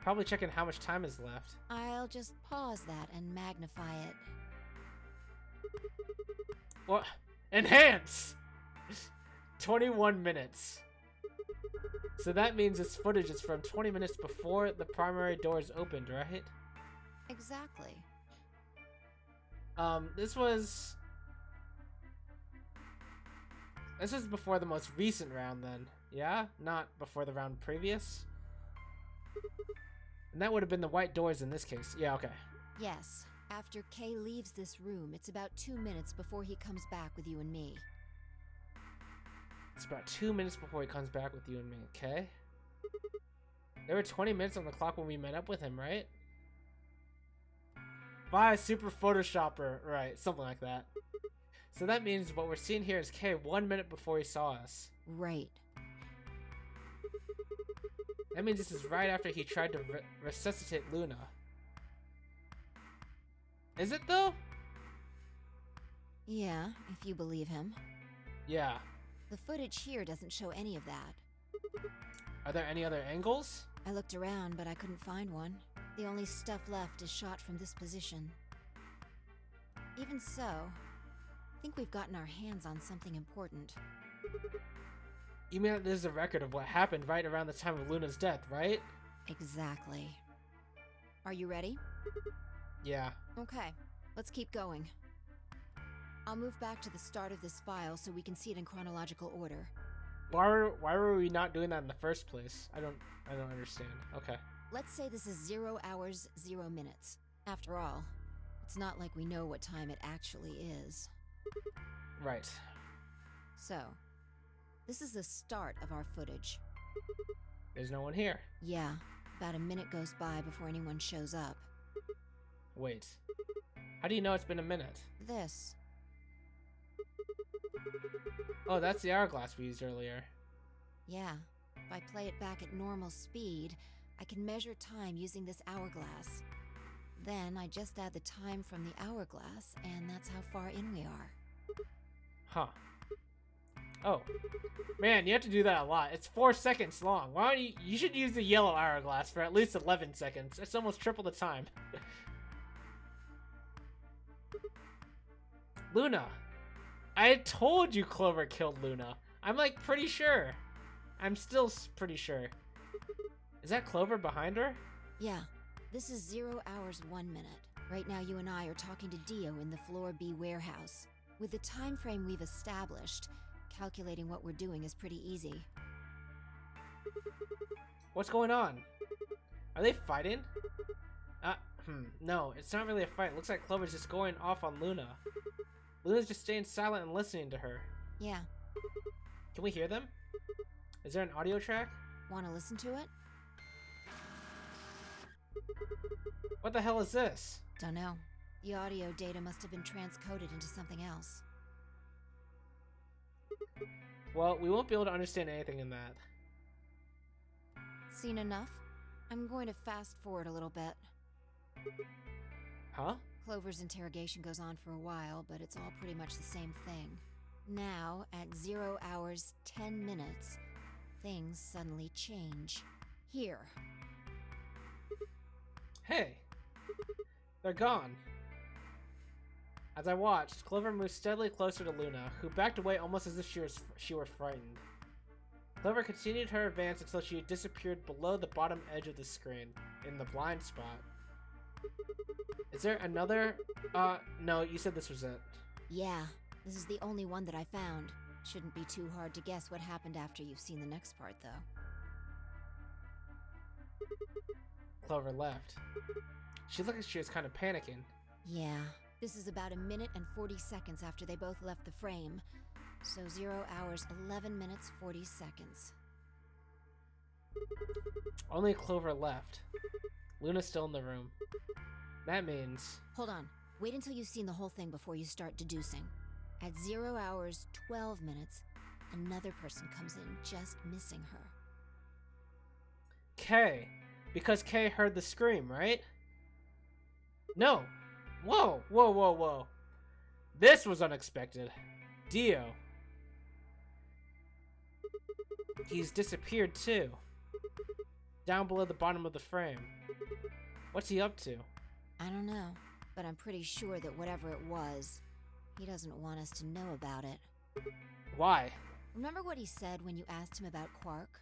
Probably checking how much time is left. I'll just pause that and magnify it. What? Enhance! 21 minutes. So that means this footage is from 20 minutes before the primary doors opened, right? Exactly. This was before the most recent round then. Yeah? Not before the round previous? And that would have been the white doors in this case. Yeah, okay. Yes. After Kay leaves this room, it's about 2 minutes before he comes back with you and me. It's about 2 minutes before he comes back with you and me, okay? There were 20 minutes on the clock when we met up with him, right? Bye, Super Photoshopper. Right, something like that. So that means what we're seeing here is Kay 1 minute before he saw us. Right. That means this is right after he tried to resuscitate Luna. Is it though? Yeah, if you believe him. Yeah. The footage here doesn't show any of that. Are there any other angles? I looked around, but I couldn't find one. The only stuff left is shot from this position. Even so, I think we've gotten our hands on something important. You mean that this is a record of what happened right around the time of Luna's death, right? Exactly. Are you ready? Yeah. Okay, let's keep going. I'll move back to the start of this file so we can see it in chronological order. Why were we not doing that in the first place? I don't understand. Okay. Let's say this is 0 hours, 0 minutes. After all, it's not like we know what time it actually is. Right. So, this is the start of our footage. There's no one here. Yeah, about a minute goes by before anyone shows up. Wait. How do you know it's been a minute? This. Oh, that's the hourglass we used earlier. Yeah, If I play it back at normal speed, I can measure time using this hourglass. Then I just add the time from the hourglass, and that's how far in we are. Huh. Oh. Man, you have to do that a lot. It's 4 seconds long. Why don't you should use the yellow hourglass for at least 11 seconds. It's almost triple the time. Luna. I told you Clover killed Luna. I'm like pretty sure. I'm still pretty sure. Is that Clover behind her? Yeah. This is 0 hours 1 minute. Right now you and I are talking to Dio in the Floor B warehouse. With the time frame we've established, calculating what we're doing is pretty easy. What's going on? Are they fighting? No, it's not really a fight. It looks like Clover's just going off on Luna. Luna's just staying silent and listening to her. Yeah. Can we hear them? Is there an audio track? Want to listen to it? What the hell is this? Don't know. The audio data must have been transcoded into something else. Well, we won't be able to understand anything in that. Seen enough? I'm going to fast forward a little bit. Huh? Clover's interrogation goes on for a while, but it's all pretty much the same thing. Now, at 0 hours 10 minutes, things suddenly change. Here. Hey! They're gone. As I watched, Clover moved steadily closer to Luna, who backed away almost as if she were frightened. Clover continued her advance until she had disappeared below the bottom edge of the screen, in the blind spot. Is there another? No, you said this was it. Yeah, this is the only one that I found. Shouldn't be too hard to guess what happened after you've seen the next part, though. Clover left. She looked like she was kind of panicking. Yeah, this is about 1 minute and 40 seconds after they both left the frame. So 0 hours 11 minutes 40 seconds. Only Clover left. Luna's still in the room. That means... Hold on. Wait until you've seen the whole thing before you start deducing. At 0 hours 12 minutes, another person comes in just missing her. Kay. Because Kay heard the scream, right? No. Whoa, whoa, whoa, whoa. This was unexpected. Dio. He's disappeared too. Down below the bottom of the frame. What's he up to? I don't know, but I'm pretty sure that whatever it was, he doesn't want us to know about it. Why? Remember what he said when you asked him about Quark?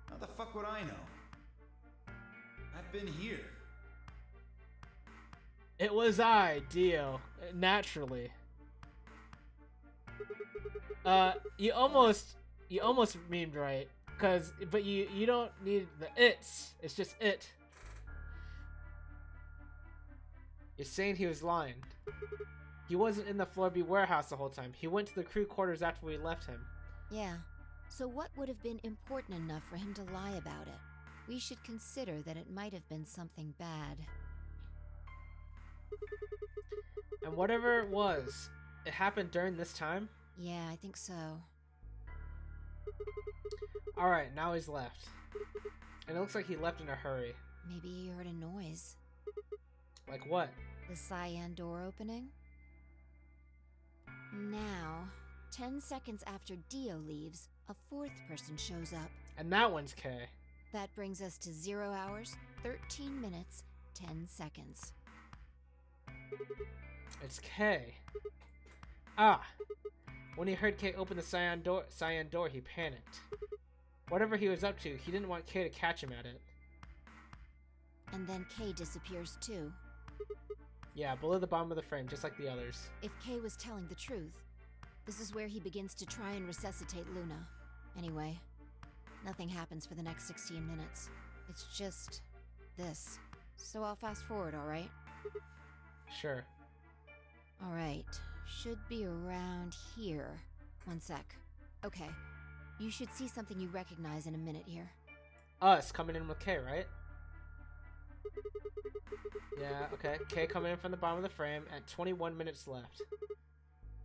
How the fuck would I know? I've been here. It was I, Dio. Naturally. You almost memed right. But you don't need the it's. It's just it. You're saying he was lying. He wasn't in the Floor B warehouse the whole time. He went to the crew quarters after we left him. Yeah. So what would have been important enough for him to lie about it? We should consider that it might have been something bad. And whatever it was, it happened during this time? Yeah, I think so. Alright, now he's left. And it looks like he left in a hurry. Maybe he heard a noise. Like what? The cyan door opening? Now, 10 seconds after Dio leaves, a fourth person shows up. And that one's Kay. That brings us to 0 hours, 13 minutes, 10 seconds. It's Kay. Ah! When he heard Kay open the cyan door, he panicked. Whatever he was up to, he didn't want Kay to catch him at it. And then Kay disappears too. Yeah, below the bottom of the frame, just like the others. If Kay was telling the truth, this is where he begins to try and resuscitate Luna. Anyway, nothing happens for the next 16 minutes. It's just this. So I'll fast forward, alright? Sure. Alright, should be around here. One sec. Okay, you should see something you recognize in a minute here. Us coming in with Kay, right? Yeah, okay. Kay coming in from the bottom of the frame at 21 minutes left.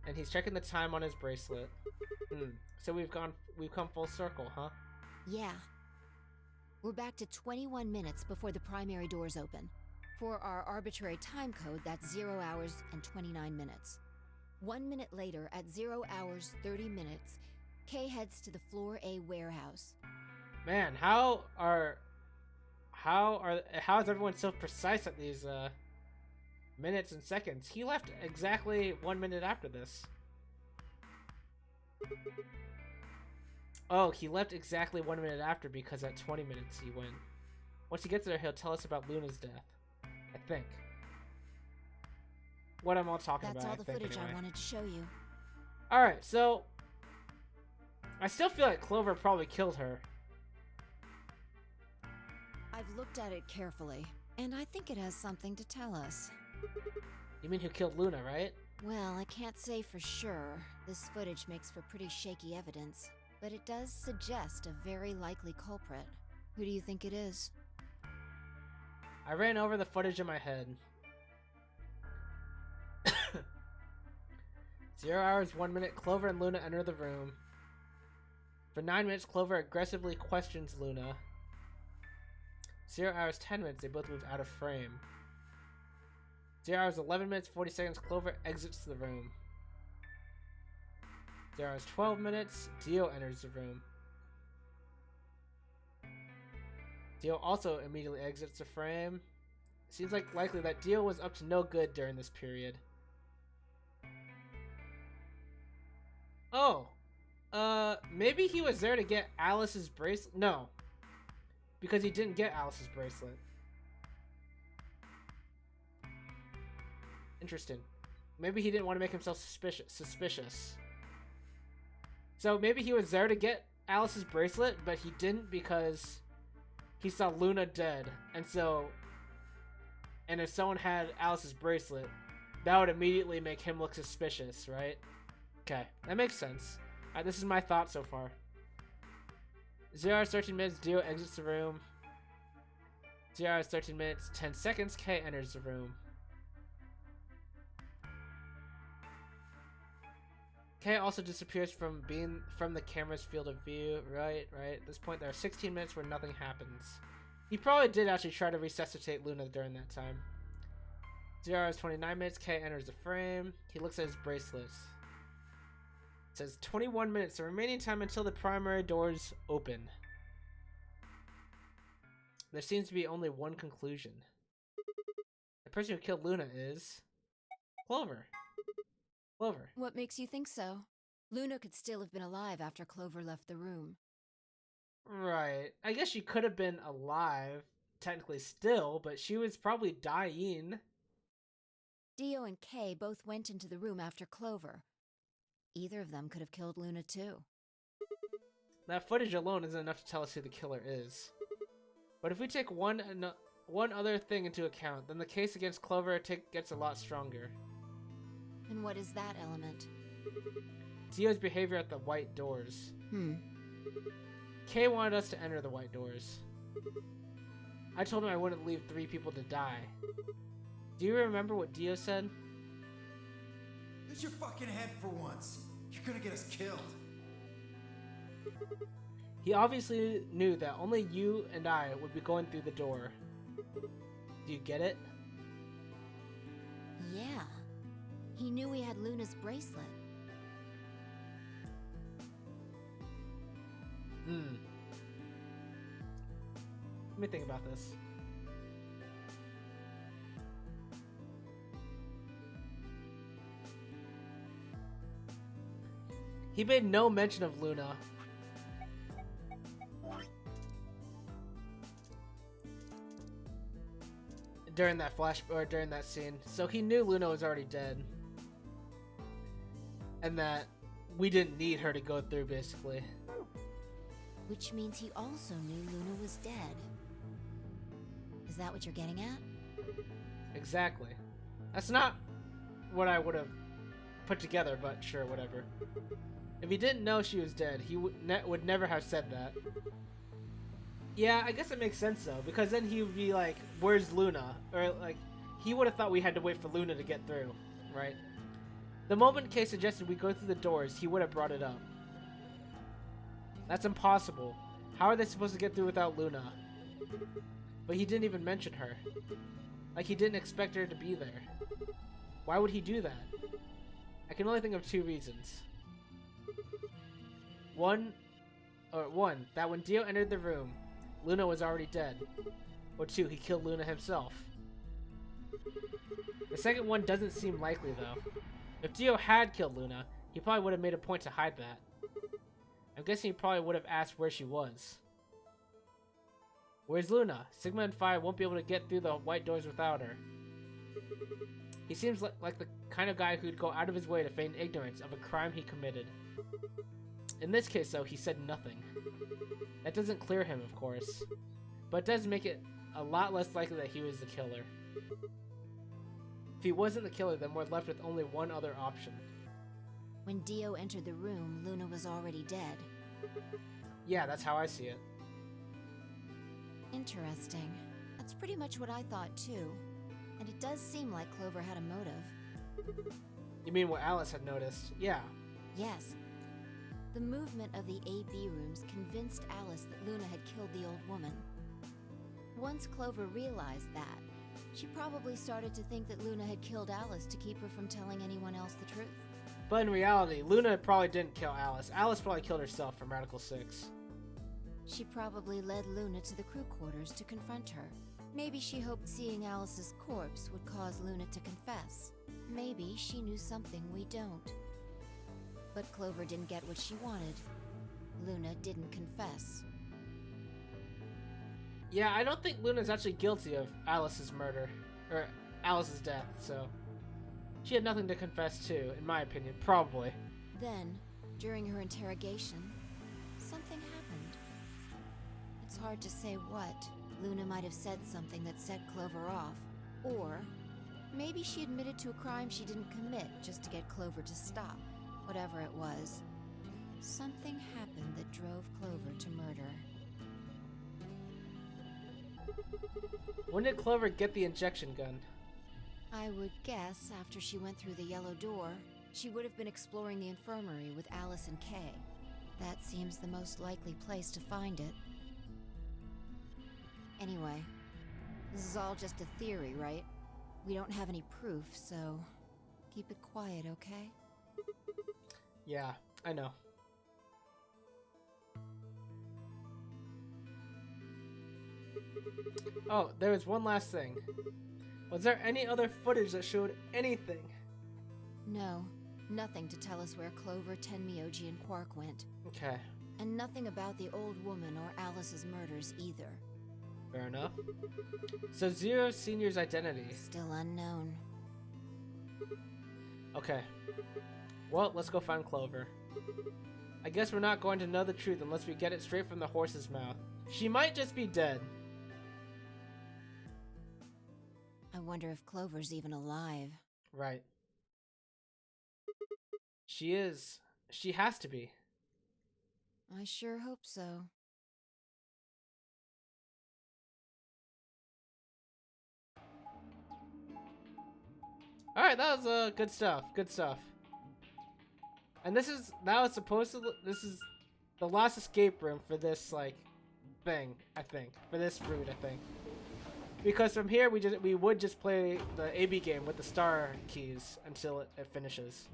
And he's checking the time on his bracelet. Hmm. So we've come full circle, huh? Yeah. We're back to 21 minutes before the primary doors open. For our arbitrary time code, that's 0 hours and 29 minutes. 1 minute later, at 0 hours 30 minutes, Kay heads to the Floor A warehouse. Man, how is everyone so precise at these minutes and seconds? He left exactly 1 minute after this. Oh, he left exactly 1 minute after because at 20 minutes he went. Once he gets there, he'll tell us about Luna's death. I think. What I'm all talking That's about. all the footage I wanted to show you. Alright, so I still feel like Clover probably killed her. I've looked at it carefully, and I think it has something to tell us. You mean who killed Luna, right? Well, I can't say for sure. This footage makes for pretty shaky evidence, but it does suggest a very likely culprit. Who do you think it is? I ran over the footage in my head. 0 hours, 1 minute, Clover and Luna enter the room. For 9 minutes, Clover aggressively questions Luna. 0 hours, 10 minutes, they both move out of frame. 0 hours, 11 minutes, 40 seconds, Clover exits the room. 0 hours, 12 minutes, Dio enters the room. Dio also immediately exits the frame. Seems like likely that Dio was up to no good during this period. Oh, maybe he was there to get Alice's bracelet. No, because he didn't get Alice's bracelet. Interesting. Maybe he didn't want to make himself suspicious. So maybe he was there to get Alice's bracelet, but he didn't because he saw Luna dead, and if someone had Alice's bracelet, that would immediately make him look suspicious, right? Okay, that makes sense. Alright, this is my thought so far. 0 hours, 13 minutes, Dio exits the room. 0 hours, 13 minutes, 10 seconds, Kay enters the room. Kay also disappears from the camera's field of view. Right. At this point, there are 16 minutes where nothing happens. He probably did actually try to resuscitate Luna during that time. 0 hours, 29 minutes, Kay enters the frame. He looks at his bracelets. It says 21 minutes, the remaining time until the primary doors open. There seems to be only one conclusion. The person who killed Luna is Clover. Clover. What makes you think so? Luna could still have been alive after Clover left the room. Right. I guess she could have been alive, technically still, but she was probably dying. Dio and Kay both went into the room after Clover. Either of them could have killed Luna too. That footage alone isn't enough to tell us who the killer is. But if we take one other thing into account, then the case against Clover gets a lot stronger. And what is that element? Dio's behavior at the white doors. Kay wanted us to enter the white doors. I told him I wouldn't leave 3 people to die. Do you remember what Dio said? Use your fucking head for once. You're gonna get us killed. He obviously knew that only you and I would be going through the door. Do you get it? Yeah. He knew he had Luna's bracelet. Let me think about this. He made no mention of Luna. During that scene. So he knew Luna was already dead. And that we didn't need her to go through, basically. Which means he also knew Luna was dead. Is that what you're getting at? Exactly. That's not what I would have put together, but sure, whatever. If he didn't know she was dead, he would never have said that. Yeah, I guess it makes sense though, because then he would be like, where's Luna? Or like, he would have thought we had to wait for Luna to get through, right? The moment Kay suggested we go through the doors, he would have brought it up. That's impossible. How are they supposed to get through without Luna? But he didn't even mention her. Like he didn't expect her to be there. Why would he do that? I can only think of two reasons. One, that when Dio entered the room, Luna was already dead. Or two, he killed Luna himself. The second one doesn't seem likely though. If Dio had killed Luna, he probably would have made a point to hide that. I'm guessing he probably would have asked where she was. Where's Luna? Sigma and Phi won't be able to get through the white doors without her. He seems like the kind of guy who'd go out of his way to feign ignorance of a crime he committed. In this case, though, he said nothing. That doesn't clear him, of course, but it does make it a lot less likely that he was the killer. If he wasn't the killer, then we're left with only one other option. When Dio entered the room, Luna was already dead. Yeah, that's how I see it. Interesting. That's pretty much what I thought too. And it does seem like Clover had a motive. You mean what Alice had noticed? Yeah. Yes. The movement of the AB rooms convinced Alice that Luna had killed the old woman. Once Clover realized that, she probably started to think that Luna had killed Alice to keep her from telling anyone else the truth. But in reality, Luna probably didn't kill Alice. Alice probably killed herself from Radical 6. She probably led Luna to the crew quarters to confront her. Maybe she hoped seeing Alice's corpse would cause Luna to confess. Maybe she knew something we don't. But Clover didn't get what she wanted. Luna didn't confess. Yeah, I don't think Luna's actually guilty of Alice's murder, or Alice's death, so she had nothing to confess to, in my opinion, probably. Then, during her interrogation, something happened. It's hard to say what. Luna might have said something that set Clover off, or maybe she admitted to a crime she didn't commit just to get Clover to stop. Whatever it was, something happened that drove Clover to murder. When did Clover get the injection gun? I would guess after she went through the yellow door, she would have been exploring the infirmary with Alice and Kay. That seems the most likely place to find it. Anyway, this is all just a theory, right? We don't have any proof, so keep it quiet, okay? Yeah, I know. Oh, there was one last thing. Was there any other footage that showed anything? No, nothing to tell us where Clover, Tenmyoji, and Quark went. Okay, And nothing about the old woman or Alice's murders either. fair enough. So Zero Senior's identity. Still unknown. Okay. Well, let's go find Clover. I guess we're not going to know the truth unless we get it straight from the horse's mouth. She might just be dead. I wonder if Clover's even alive. Right. She is. She has to be. I sure hope so. Alright, that was good stuff. Good stuff. And this is this is the last escape room for this thing, I think. For this route, I think. Because from here we would just play the AB game with the star keys until it finishes.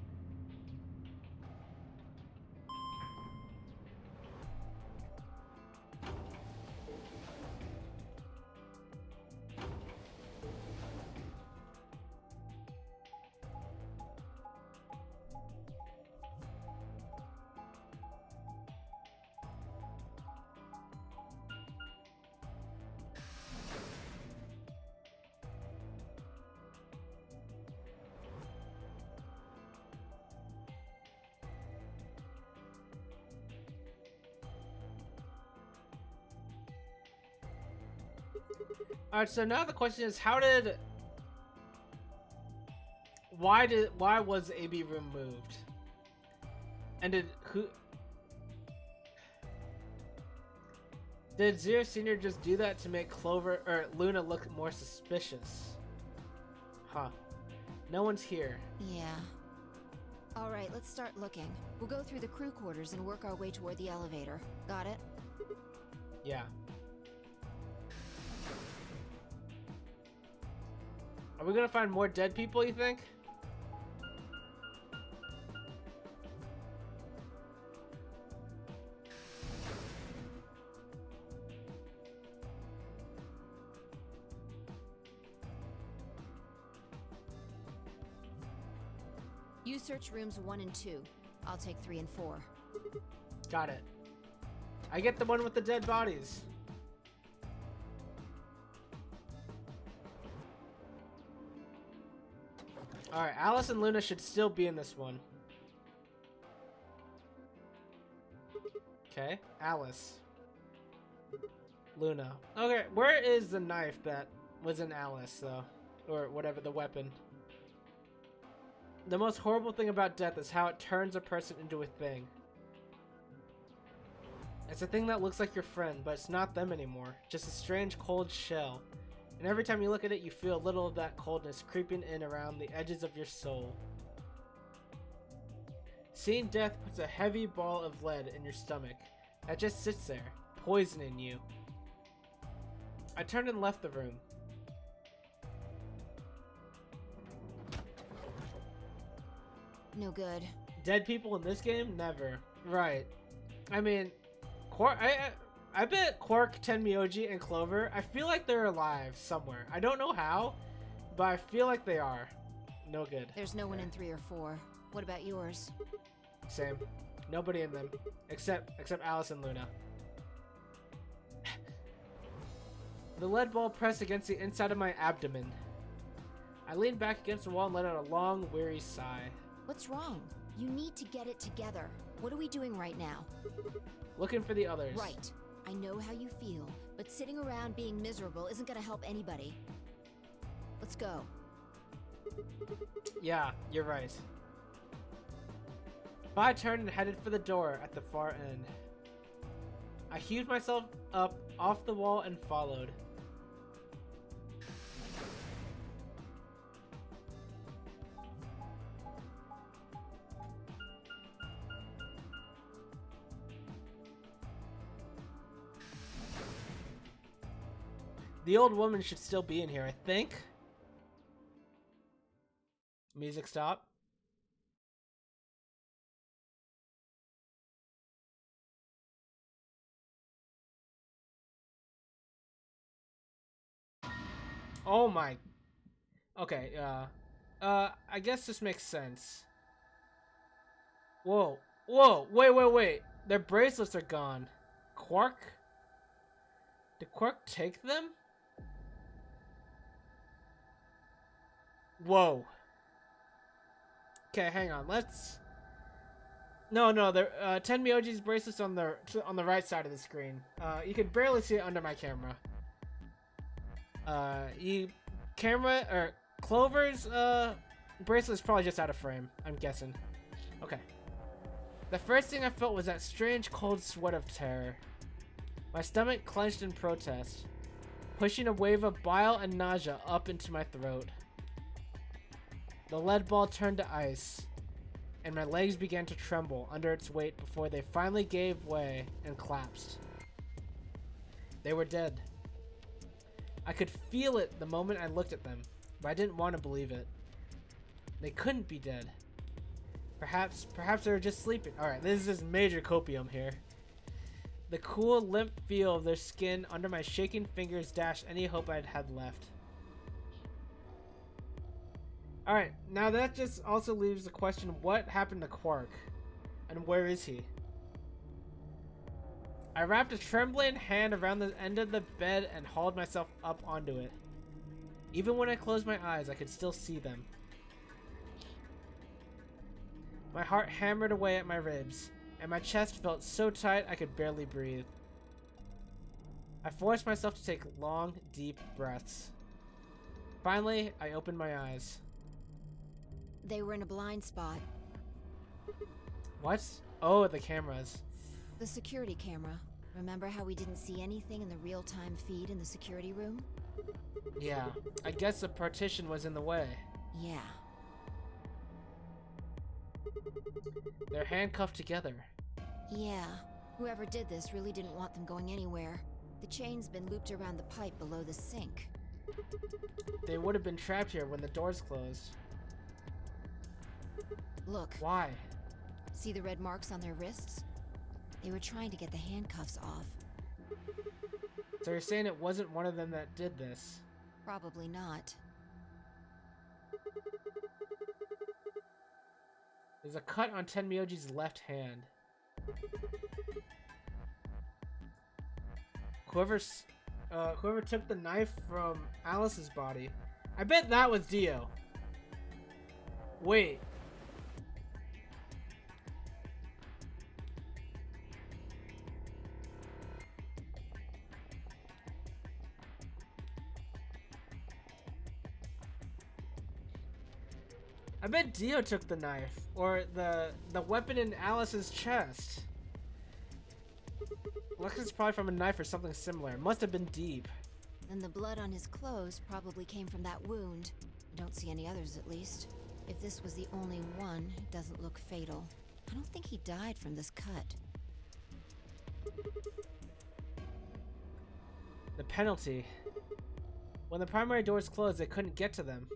Alright, so now the question is, why was the AB room moved? And did Zero Senior just do that to make Clover or Luna look more suspicious? Huh. No one's here. Yeah. Alright, let's start looking. We'll go through the crew quarters and work our way toward the elevator. Got it? Yeah. Are we gonna find more dead people, you think? You search rooms 1 and 2. I'll take 3 and 4. Got it. I get the one with the dead bodies. Alright, Alice and Luna should still be in this one. Okay, Alice. Luna. Okay, where is the knife that was in Alice, though? Or whatever, the weapon. The most horrible thing about death is how it turns a person into a thing. It's a thing that looks like your friend, but it's not them anymore. Just a strange cold shell. And every time you look at it, you feel a little of that coldness creeping in around the edges of your soul. Seeing death puts a heavy ball of lead in your stomach that just sits there, poisoning you. I turned and left the room. No good. Dead people in this game? Never. Right. I mean, I bet Quark, Tenmyoji, and Clover, I feel like they're alive somewhere. I don't know how, but I feel like they are. No good. There's no one in 3 or 4. What about yours? Same. Nobody in them. Except Alice and Luna. The lead ball pressed against the inside of my abdomen. I leaned back against the wall and let out a long, weary sigh. What's wrong? You need to get it together. What are we doing right now? Looking for the others. Right. I know how you feel, but sitting around being miserable isn't gonna help anybody. Let's go. Yeah, you're right. I turned and headed for the door at the far end. I hewed myself up off the wall and followed. The old woman should still be in here, I think. Music stop. Oh my. Okay, I guess this makes sense. Whoa. Whoa, wait. Their bracelets are gone. Quark? Did Quark take them? Whoa. Okay, hang on. Let's. No. They're Tenmyoji's bracelets on the right side of the screen. You can barely see it under my camera. Clover's bracelet is probably just out of frame. I'm guessing. Okay. The first thing I felt was that strange cold sweat of terror. My stomach clenched in protest, pushing a wave of bile and nausea up into my throat. The lead ball turned to ice, and my legs began to tremble under its weight before they finally gave way and collapsed. They were dead. I could feel it the moment I looked at them, but I didn't want to believe it. They couldn't be dead. Perhaps they were just sleeping. Alright, this is major copium here. The cool, limp feel of their skin under my shaking fingers dashed any hope I'd had left. Alright, now that just also leaves the question, what happened to Quark? And where is he? I wrapped a trembling hand around the end of the bed and hauled myself up onto it. Even when I closed my eyes, I could still see them. My heart hammered away at my ribs, and my chest felt so tight I could barely breathe. I forced myself to take long, deep breaths. Finally, I opened my eyes. They were in a blind spot. What? Oh, the cameras. The security camera. Remember how we didn't see anything in the real-time feed in the security room? Yeah, I guess the partition was in the way. Yeah. They're handcuffed together. Yeah, whoever did this really didn't want them going anywhere. The chain's been looped around the pipe below the sink. They would have been trapped here when the doors closed. Look, Why? see the red marks on their wrists? They were trying to get the handcuffs off. So you're saying it wasn't one of them that did this? Probably not. There's a cut on Tenmyoji's left hand. Whoever took the knife from Alice's body. I bet that was Dio. Wait. I bet Dio took the knife, or the weapon in Alice's chest. Looks it's probably from a knife or something similar. It must have been deep. Then the blood on his clothes probably came from that wound. I don't see any others, at least. If this was the only one, it doesn't look fatal. I don't think he died from this cut. The penalty. When the primary doors closed, they couldn't get to them.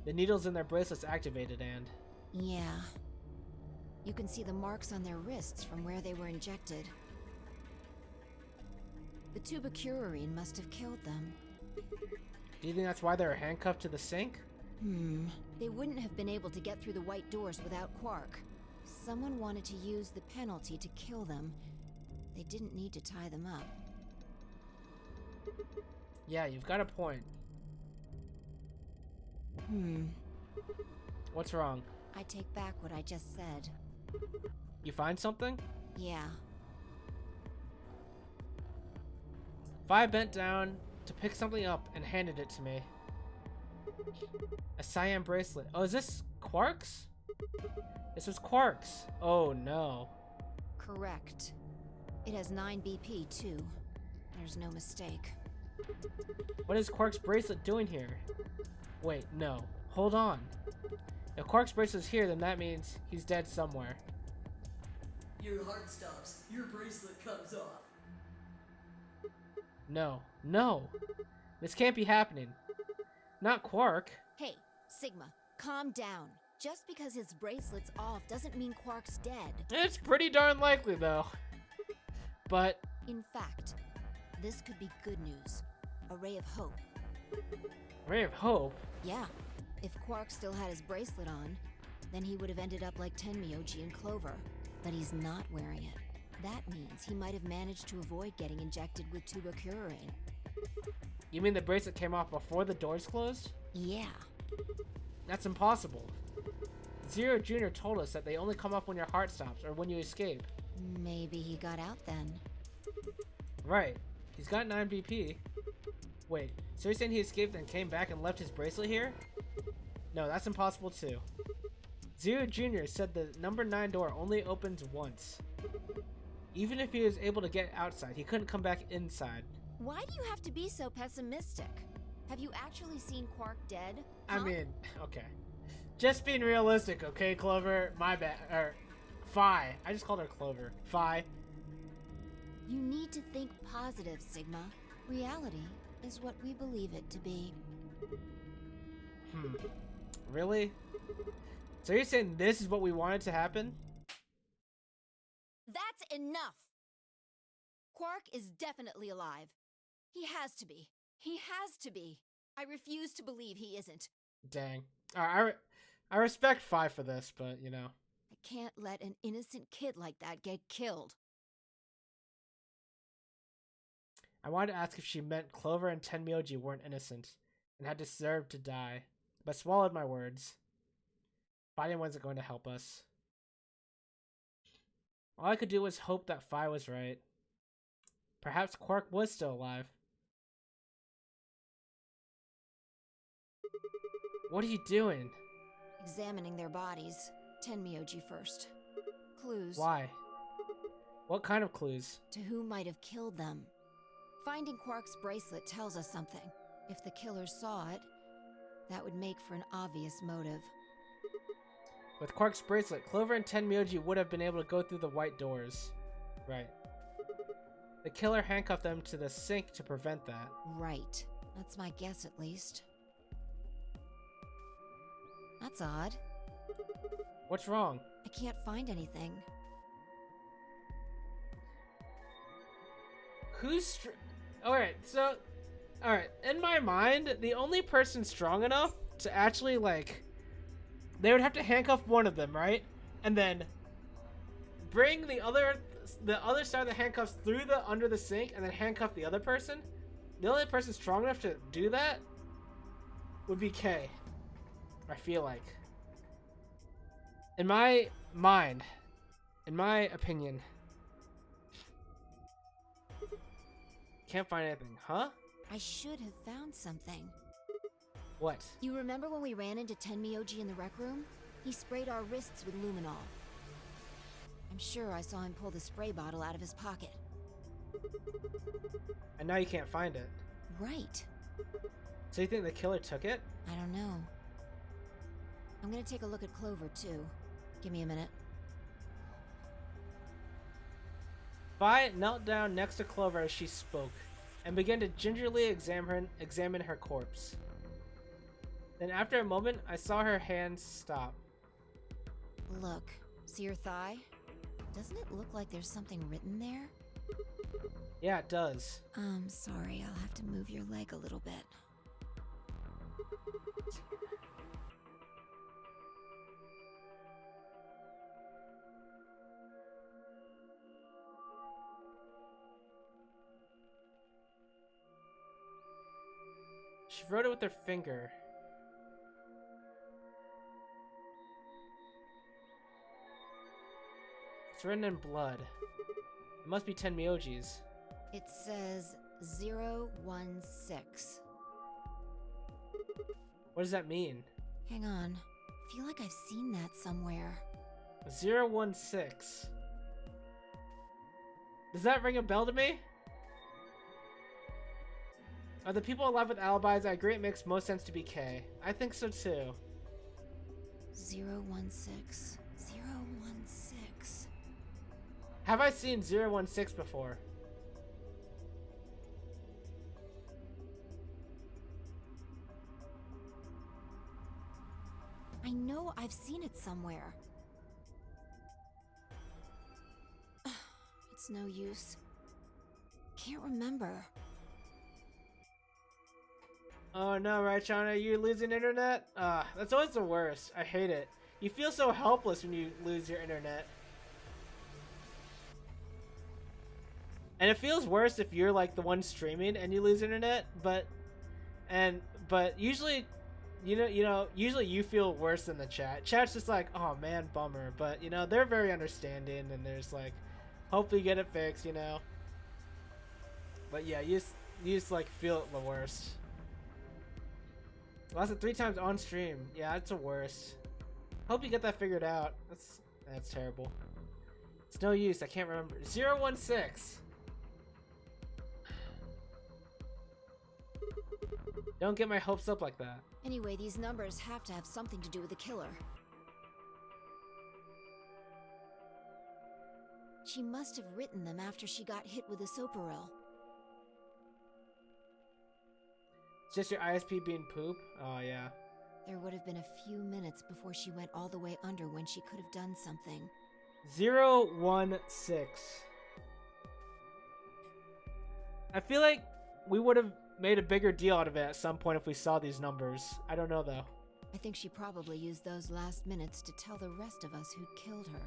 The needles in their bracelets activated and... Yeah. You can see the marks on their wrists from where they were injected. The tubocurarine must have killed them. Do you think that's why they were handcuffed to the sink? They wouldn't have been able to get through the white doors without Quark. Someone wanted to use the penalty to kill them. They didn't need to tie them up. Yeah, you've got a point. What's wrong? I take back what I just said. You find something? Yeah. Vi bent down to pick something up and handed it to me. A cyan bracelet. Oh, is this Quark's? This was Quark's. Oh no. Correct. It has 9 BP too. There's no mistake. What is Quark's bracelet doing here? Wait, no. Hold on. If Quark's bracelet's here, then that means he's dead somewhere. Your heart stops. Your bracelet comes off. No. No! This can't be happening. Not Quark. Hey, Sigma, calm down. Just because his bracelet's off doesn't mean Quark's dead. It's pretty darn likely, though. But... In fact, this could be good news. A ray of hope. Ray of hope? Yeah. If Quark still had his bracelet on, then he would have ended up like Tenmyoji and Clover. But he's not wearing it. That means he might have managed to avoid getting injected with tubocurarine. You mean the bracelet came off before the doors closed? Yeah. That's impossible. Zero Jr. told us that they only come off when your heart stops or when you escape. Maybe he got out then. Right. He's got 9 BP. Wait, so you're saying he escaped and came back and left his bracelet here? No, that's impossible too. Zero Jr. said the number 9 door only opens once. Even if he was able to get outside, he couldn't come back inside. Why do you have to be so pessimistic? Have you actually seen Quark dead? I Huh? mean, okay. Just being realistic, okay, Clover? My bad. Or, Phi. I just called her Clover. Phi. You need to think positive, Sigma. Reality is what we believe it to be. Really? So you're saying this is what we wanted to happen? That's enough! Quark is definitely alive. He has to be. He has to be. I refuse to believe he isn't. Dang. Alright, I respect Phi for this, but, you know. I can't let an innocent kid like that get killed. I wanted to ask if she meant Clover and Tenmyoji weren't innocent and had deserved to die, but swallowed my words. Phi wasn't going to help us. All I could do was hope that Phi was right. Perhaps Quark was still alive. What are you doing? Examining their bodies. Tenmyoji first. Clues. Why? What kind of clues? To who might have killed them. Finding Quark's bracelet tells us something. If the killer saw it, that would make for an obvious motive. With Quark's bracelet, Clover and Tenmyoji would have been able to go through the white doors. Right. The killer handcuffed them to the sink to prevent that. Right. That's my guess, at least. That's odd. What's wrong? I can't find anything. Alright, so... Alright, in my mind, the only person strong enough to actually, like... They would have to handcuff one of them, right? And then... bring the other side of the handcuffs through the under the sink and then handcuff the other person. The only person strong enough to do that would be Kay. I feel like. In my mind, in my opinion. Can't find anything, huh? I should have found something. What? You remember when we ran into Tenmyoji in the rec room? He sprayed our wrists with luminol. I'm sure I saw him pull the spray bottle out of his pocket. And now you can't find it. Right. So you think the killer took it? I don't know. I'm gonna take a look at Clover, too. Give me a minute. Vi knelt down next to Clover as she spoke, and began to gingerly examine her corpse. Then after a moment, I saw her hands stop. Look, see your thigh? Doesn't it look like there's something written there? Yeah, it does. Sorry, I'll have to move your leg a little bit. She wrote it with her finger. It's written in blood. It must be Tenmyoji's. It says 016. What does that mean? Hang on. I feel like I've seen that somewhere. 016. Does that ring a bell to me? Are the people alive with alibis? I agree it makes most sense to be K. I think so too. 016. 016. Have I seen 016 before? I know I've seen it somewhere. It's no use. Can't remember. Oh no, right, Shauna? You losing internet? That's always the worst. I hate it. You feel so helpless when you lose your internet. And it feels worse if you're like the one streaming and you lose internet, but usually usually you feel worse than the chat. Chat's just like, oh man, bummer. But you know, they're very understanding and there's like, hopefully you get it fixed, you know. But yeah, you just like feel it the worst. Lost it 3 times on stream. Yeah, it's the worst. Hope you get that figured out. That's terrible. It's no use. I can't remember. 016. Don't get my hopes up like that. Anyway, these numbers have to have something to do with the killer. She must have written them after she got hit with a soparil. It's just your ISP being poop? Oh, yeah. There would have been a few minutes before she went all the way under when she could have done something. 016. I feel like we would have made a bigger deal out of it at some point if we saw these numbers. I don't know, though. I think she probably used those last minutes to tell the rest of us who killed her.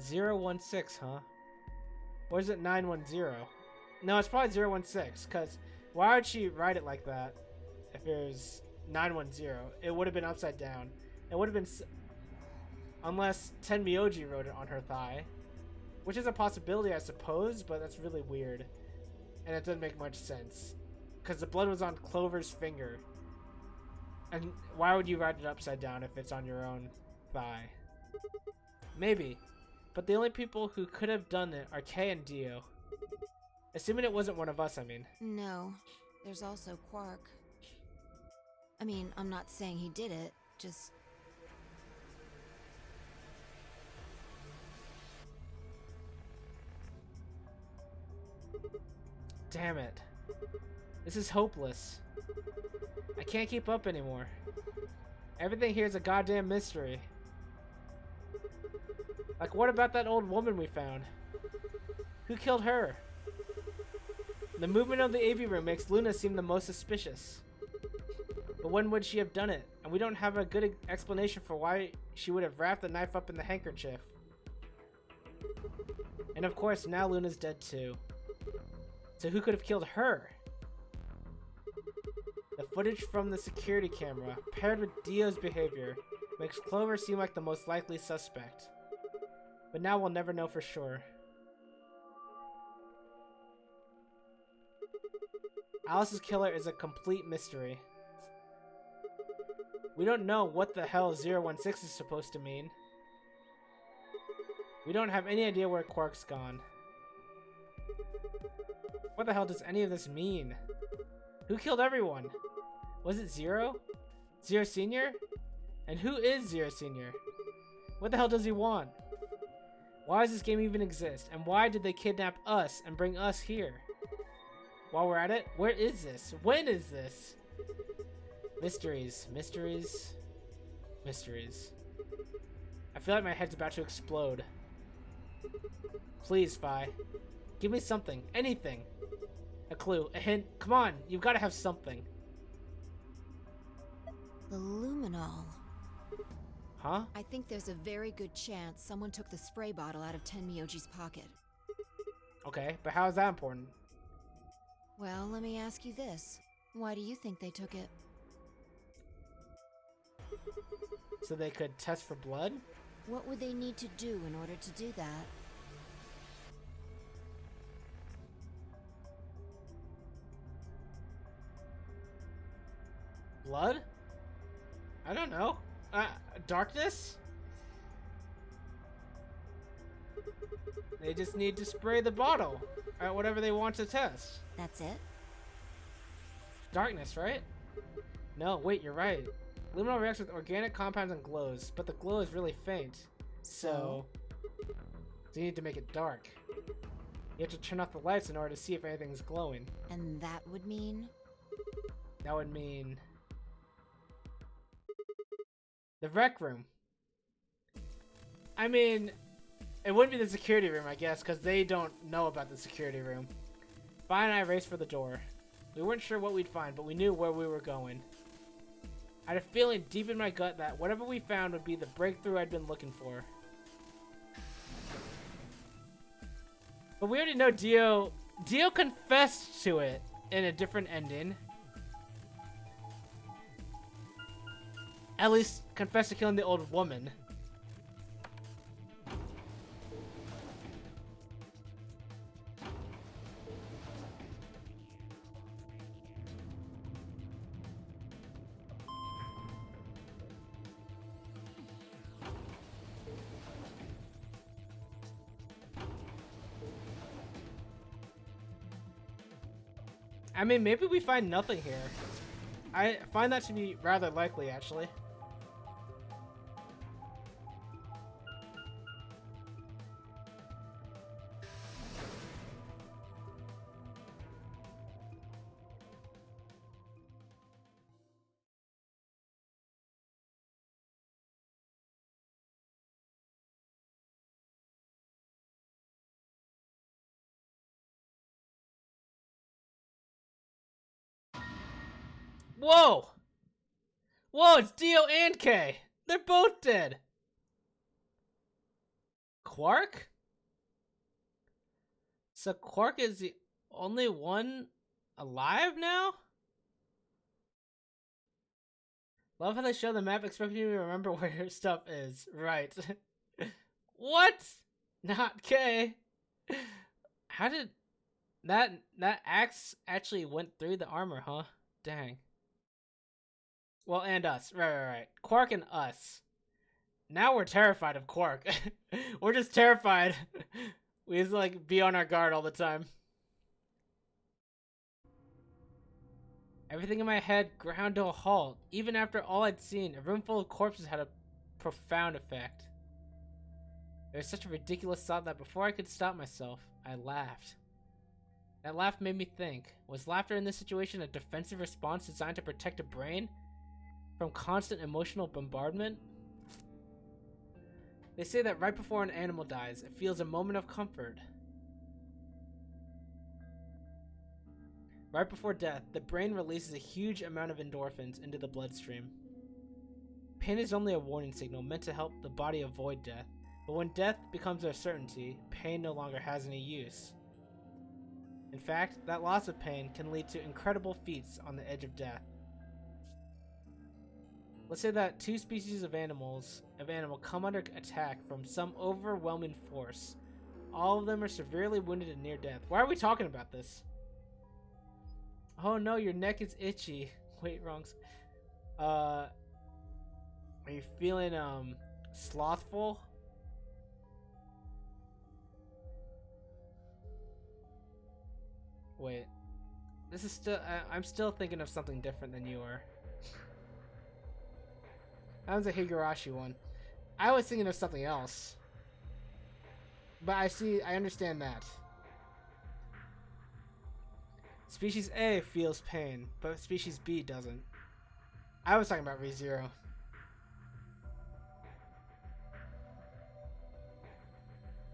016, huh? Or is it 910? No, it's probably 016, because why would she write it like that if it was 910? It would have been upside down. It would have been... Unless Tenmyoji wrote it on her thigh. Which is a possibility, I suppose, but that's really weird. And it doesn't make much sense. Because the blood was on Clover's finger. And why would you write it upside down if it's on your own thigh? Maybe. But the only people who could have done it are Kay and Dio. Assuming it wasn't one of us, I mean. No. There's also Quark. I mean, I'm not saying he did it, just... Damn it. This is hopeless. I can't keep up anymore. Everything here is a goddamn mystery. Like, what about that old woman we found? Who killed her? The movement of the AV room makes Luna seem the most suspicious. But when would she have done it? And we don't have a good explanation for why she would have wrapped the knife up in the handkerchief. And of course, now Luna's dead too. So who could have killed her? The footage from the security camera, paired with Dio's behavior, makes Clover seem like the most likely suspect. But now we'll never know for sure. Alice's killer is a complete mystery. We don't know what the hell 016 is supposed to mean. We don't have any idea where Quark's gone. What the hell does any of this mean? Who killed everyone? Was it Zero? Zero Senior? And who is Zero Senior? What the hell does he want? Why does this game even exist? And why did they kidnap us and bring us here? While we're at it, where is this? When is this? Mysteries, mysteries, mysteries. I feel like my head's about to explode. Please, Phi. Give me something. Anything. A clue. A hint. Come on. You've got to have something. The luminol. Huh? I think there's a very good chance someone took the spray bottle out of Tenmyoji's pocket. Okay, but how is that important? Well, let me ask you this. Why do you think they took it? So they could test for blood? What would they need to do in order to do that? Blood? I don't know. Darkness? They just need to spray the bottle at whatever they want to test. That's it? Darkness, right? No, wait, you're right. Luminol reacts with organic compounds and glows, but the glow is really faint. So you need to make it dark. You have to turn off the lights in order to see if anything's glowing. And that would mean? That would mean... the rec room. I mean, it wouldn't be the security room, I guess, because they don't know about the security room. Phi and I raced for the door. We weren't sure what we'd find, but we knew where we were going. I had a feeling deep in my gut that whatever we found would be the breakthrough I'd been looking for. But we already know Dio confessed to it in a different ending. At least confessed to killing the old woman. I mean, maybe we find nothing here. I find that to be rather likely, actually. Whoa! Whoa, it's Dio and Kay! They're both dead! Quark? So Quark is the only one alive now? Love how they show the map, expecting you to remember where your stuff is. Right. What? Not Kay. How did... That axe actually went through the armor, huh? Dang. Well, and us. Right. Quark and us. Now we're terrified of Quark. We're just terrified. We just, like, be on our guard all the time. Everything in my head ground to a halt. Even after all I'd seen, a room full of corpses had a profound effect. It was such a ridiculous thought that before I could stop myself, I laughed. That laugh made me think, was laughter in this situation a defensive response designed to protect a brain from constant emotional bombardment? They say that right before an animal dies, it feels a moment of comfort. Right before death, the brain releases a huge amount of endorphins into the bloodstream. Pain is only a warning signal meant to help the body avoid death, but when death becomes a certainty, pain no longer has any use. In fact, that loss of pain can lead to incredible feats on the edge of death. Let's say that two species of animal come under attack from some overwhelming force. All of them are severely wounded and near death. Why are we talking about this? Oh no, your neck is itchy. Wait, wrong. Are you feeling slothful? Wait. This is still I'm still thinking of something different than you are. That was a Higurashi one. I was thinking of something else. But I understand that. Species A feels pain, but species B doesn't. I was talking about ReZero.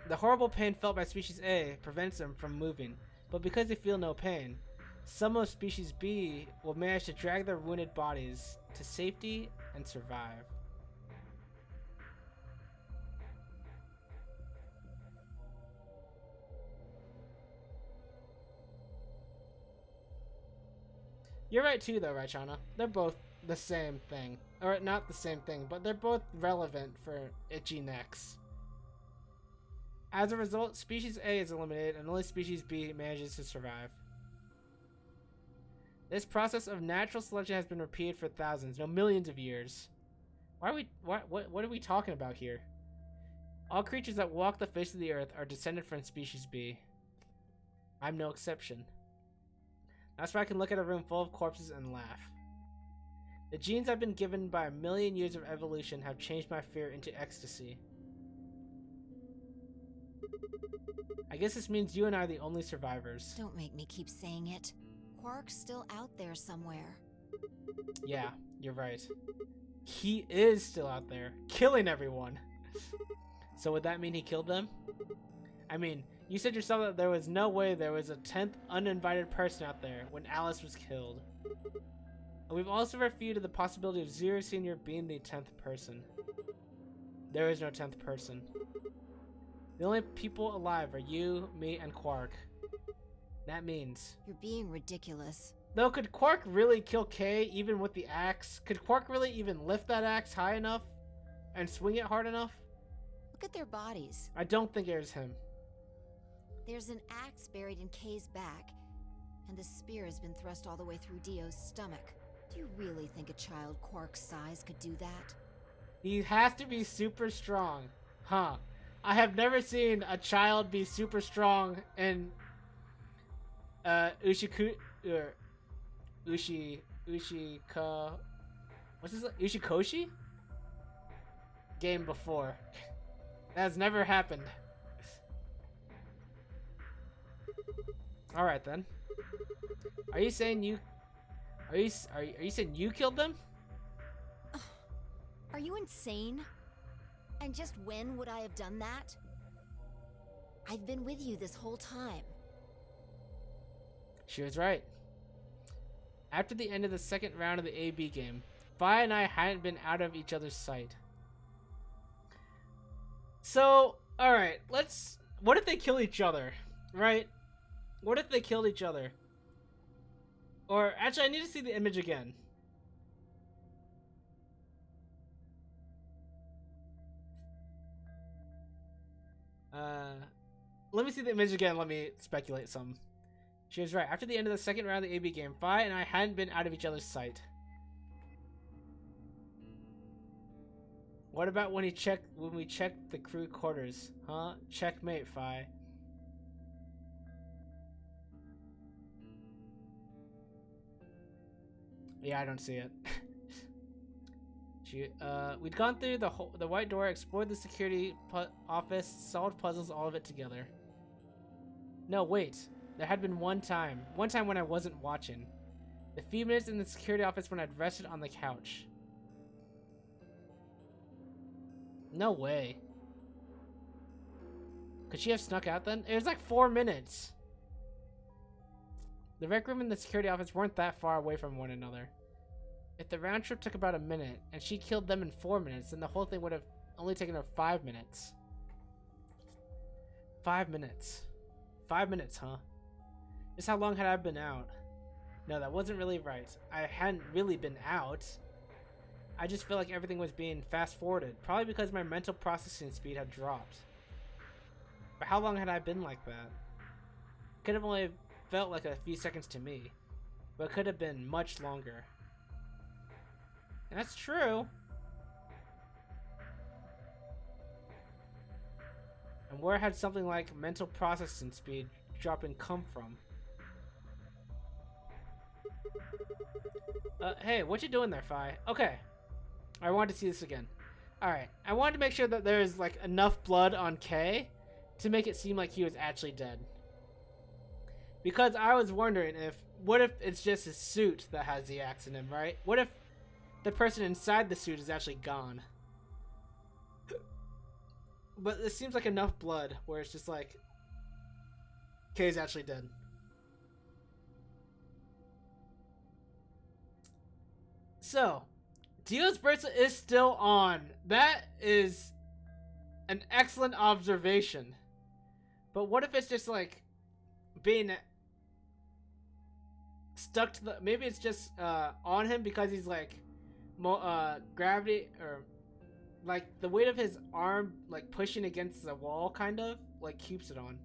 The horrible pain felt by species A prevents them from moving, but because they feel no pain, some of species B will manage to drag their wounded bodies to safety and survive. You're right too though, Raichana. They're both the same thing. Or not the same thing, but they're both relevant for itchy necks. As a result, species A is eliminated and only species B manages to survive. This process of natural selection has been repeated for thousands, no millions of years. What are we talking about here? All creatures that walk the face of the earth are descended from species B. I'm no exception. That's why I can look at a room full of corpses and laugh. The genes I've been given by a million years of evolution have changed my fear into ecstasy. I guess this means you and I are the only survivors. Don't make me keep saying it. Quark's still out there somewhere. Yeah, you're right. He is still out there, killing everyone. So would that mean he killed them? I mean, you said yourself that there was no way there was a 10th uninvited person out there when Alice was killed. And we've also refuted the possibility of Zero Senior being the 10th person. There is no 10th person. The only people alive are you, me, and Quark. That means... You're being ridiculous. Though, could Quark really kill Kay even with the axe? Could Quark really even lift that axe high enough? And swing it hard enough? Look at their bodies. I don't think it was him. There's an axe buried in Kay's back, and the spear has been thrust all the way through Dio's stomach. Do you really think a child Quark's size could do that? He has to be super strong. Huh. I have never seen a child be super strong in Ushikoshi game before. That has never happened. Alright then. Are you saying you saying you killed them? Are you insane? And just when would I have done that? I've been with you this whole time. She was right. After the end of the second round of the AB game, Vi and I hadn't been out of each other's sight. So, alright, what if they kill each other? Right? What if they killed each other? Or, actually, I need to see the image again. Let me see the image again. Let me speculate some. She was right. After the end of the second round of the AB game, Vi and I hadn't been out of each other's sight. What about when we checked the crew quarters? Huh? Checkmate, Vi. Yeah, I don't see it. We'd gone through the white door, explored the security office, solved puzzles, all of it together. No, wait. There had been one time when I wasn't watching. The few minutes in the security office when I'd rested on the couch. No way. Could she have snuck out then? It was like 4 minutes. The rec room and the security office weren't that far away from one another. If the round trip took about a minute, and she killed them in 4 minutes, then the whole thing would have only taken her 5 minutes. 5 minutes. 5 minutes, huh? Just how long had I been out? No, that wasn't really right. I hadn't really been out. I just feel like everything was being fast-forwarded, probably because my mental processing speed had dropped. But how long had I been like that? Could have only felt like a few seconds to me, but it could have been much longer. That's true. And where had something like mental processing speed dropping come from? Hey, what you doing there, Fi? Okay. I wanted to see this again. Alright, I wanted to make sure that there's like enough blood on Kay to make it seem like he was actually dead. Because I was wondering what if it's just his suit that has the axe in him, right? What if the person inside the suit is actually gone? But it seems like enough blood where it's just like Kay's actually dead. So, Dio's bracelet is still on. That is an excellent observation. But what if it's just like being stuck to the... Maybe it's just on him because he's like gravity, or like the weight of his arm like pushing against the wall kind of like keeps it on.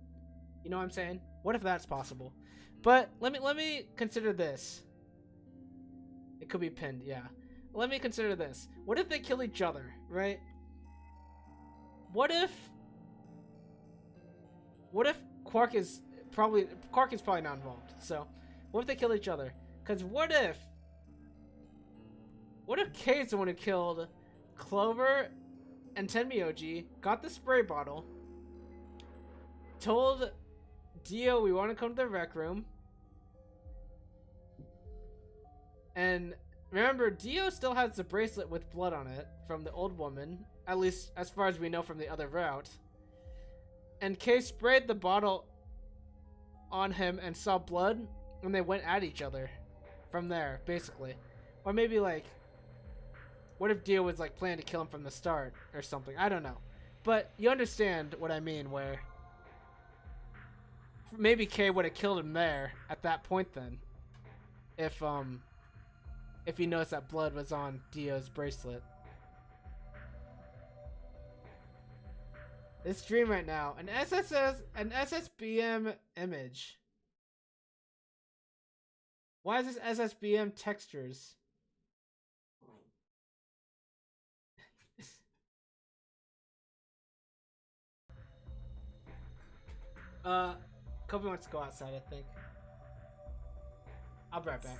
You know what I'm saying? What if that's possible? But let me consider this. It could be pinned, yeah. Let me consider this. What if they kill each other, right? What if Quark is probably not involved. So, what if they kill each other? Cuz what if Kay's the one who killed Clover and Tenmyoji, got the spray bottle, told Dio we want to come to the rec room, and remember, Dio still has the bracelet with blood on it from the old woman, at least as far as we know from the other route. And Kay sprayed the bottle on him and saw blood, and they went at each other from there, basically. Or maybe like, what if Dio was like planning to kill him from the start or something? I don't know. But you understand what I mean, where maybe Kay would have killed him there at that point then. If he noticed that blood was on Dio's bracelet. This dream right now. An SSBM image. Why is this SSBM textures? Kobe wants to go outside, I think. I'll be right back.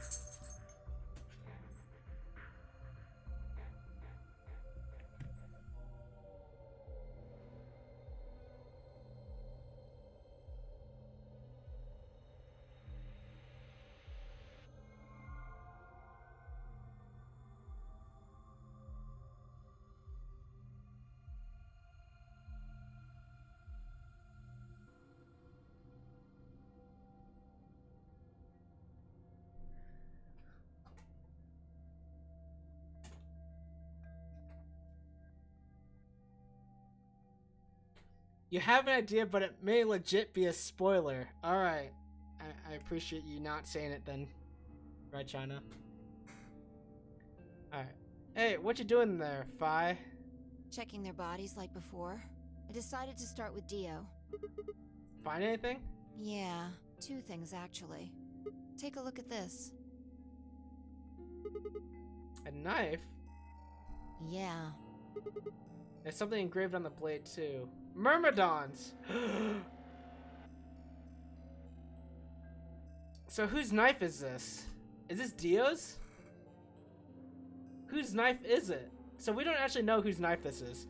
You have an idea, but it may legit be a spoiler. Alright. I appreciate you not saying it then. Right, China? Alright. Hey, what you doing there, Fi? Checking their bodies like before. I decided to start with Dio. Find anything? Yeah, 2 things actually. Take a look at this. A knife? Yeah. There's something engraved on the blade, too. Myrmidons! So whose knife is this? Is this Dio's? Whose knife is it? So we don't actually know whose knife this is.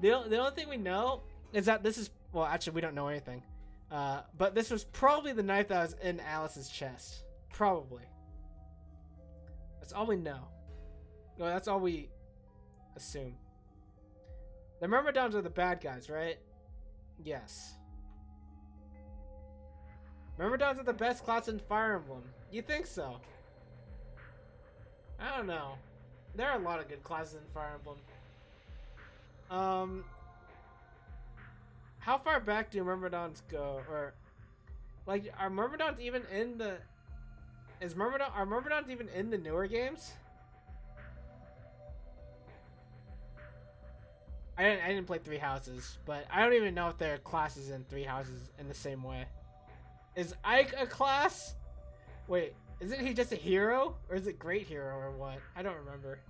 The only thing we know is that this is, well, actually we don't know anything. But this was probably the knife that was in Alice's chest. Probably. That's all we know. Well, that's all we assume. The Myrmidons are the bad guys, right? Yes. Myrmidons are the best class in Fire Emblem. You think so? I don't know. There are a lot of good classes in Fire Emblem. How far back do Myrmidons go? Or, like, are Myrmidons even in the... Are Myrmidons even in the newer games? I didn't play Three Houses, but I don't even know if there are classes in Three Houses in the same way. Is Ike a class? Wait, isn't he just a hero? Or is it Great Hero or what? I don't remember.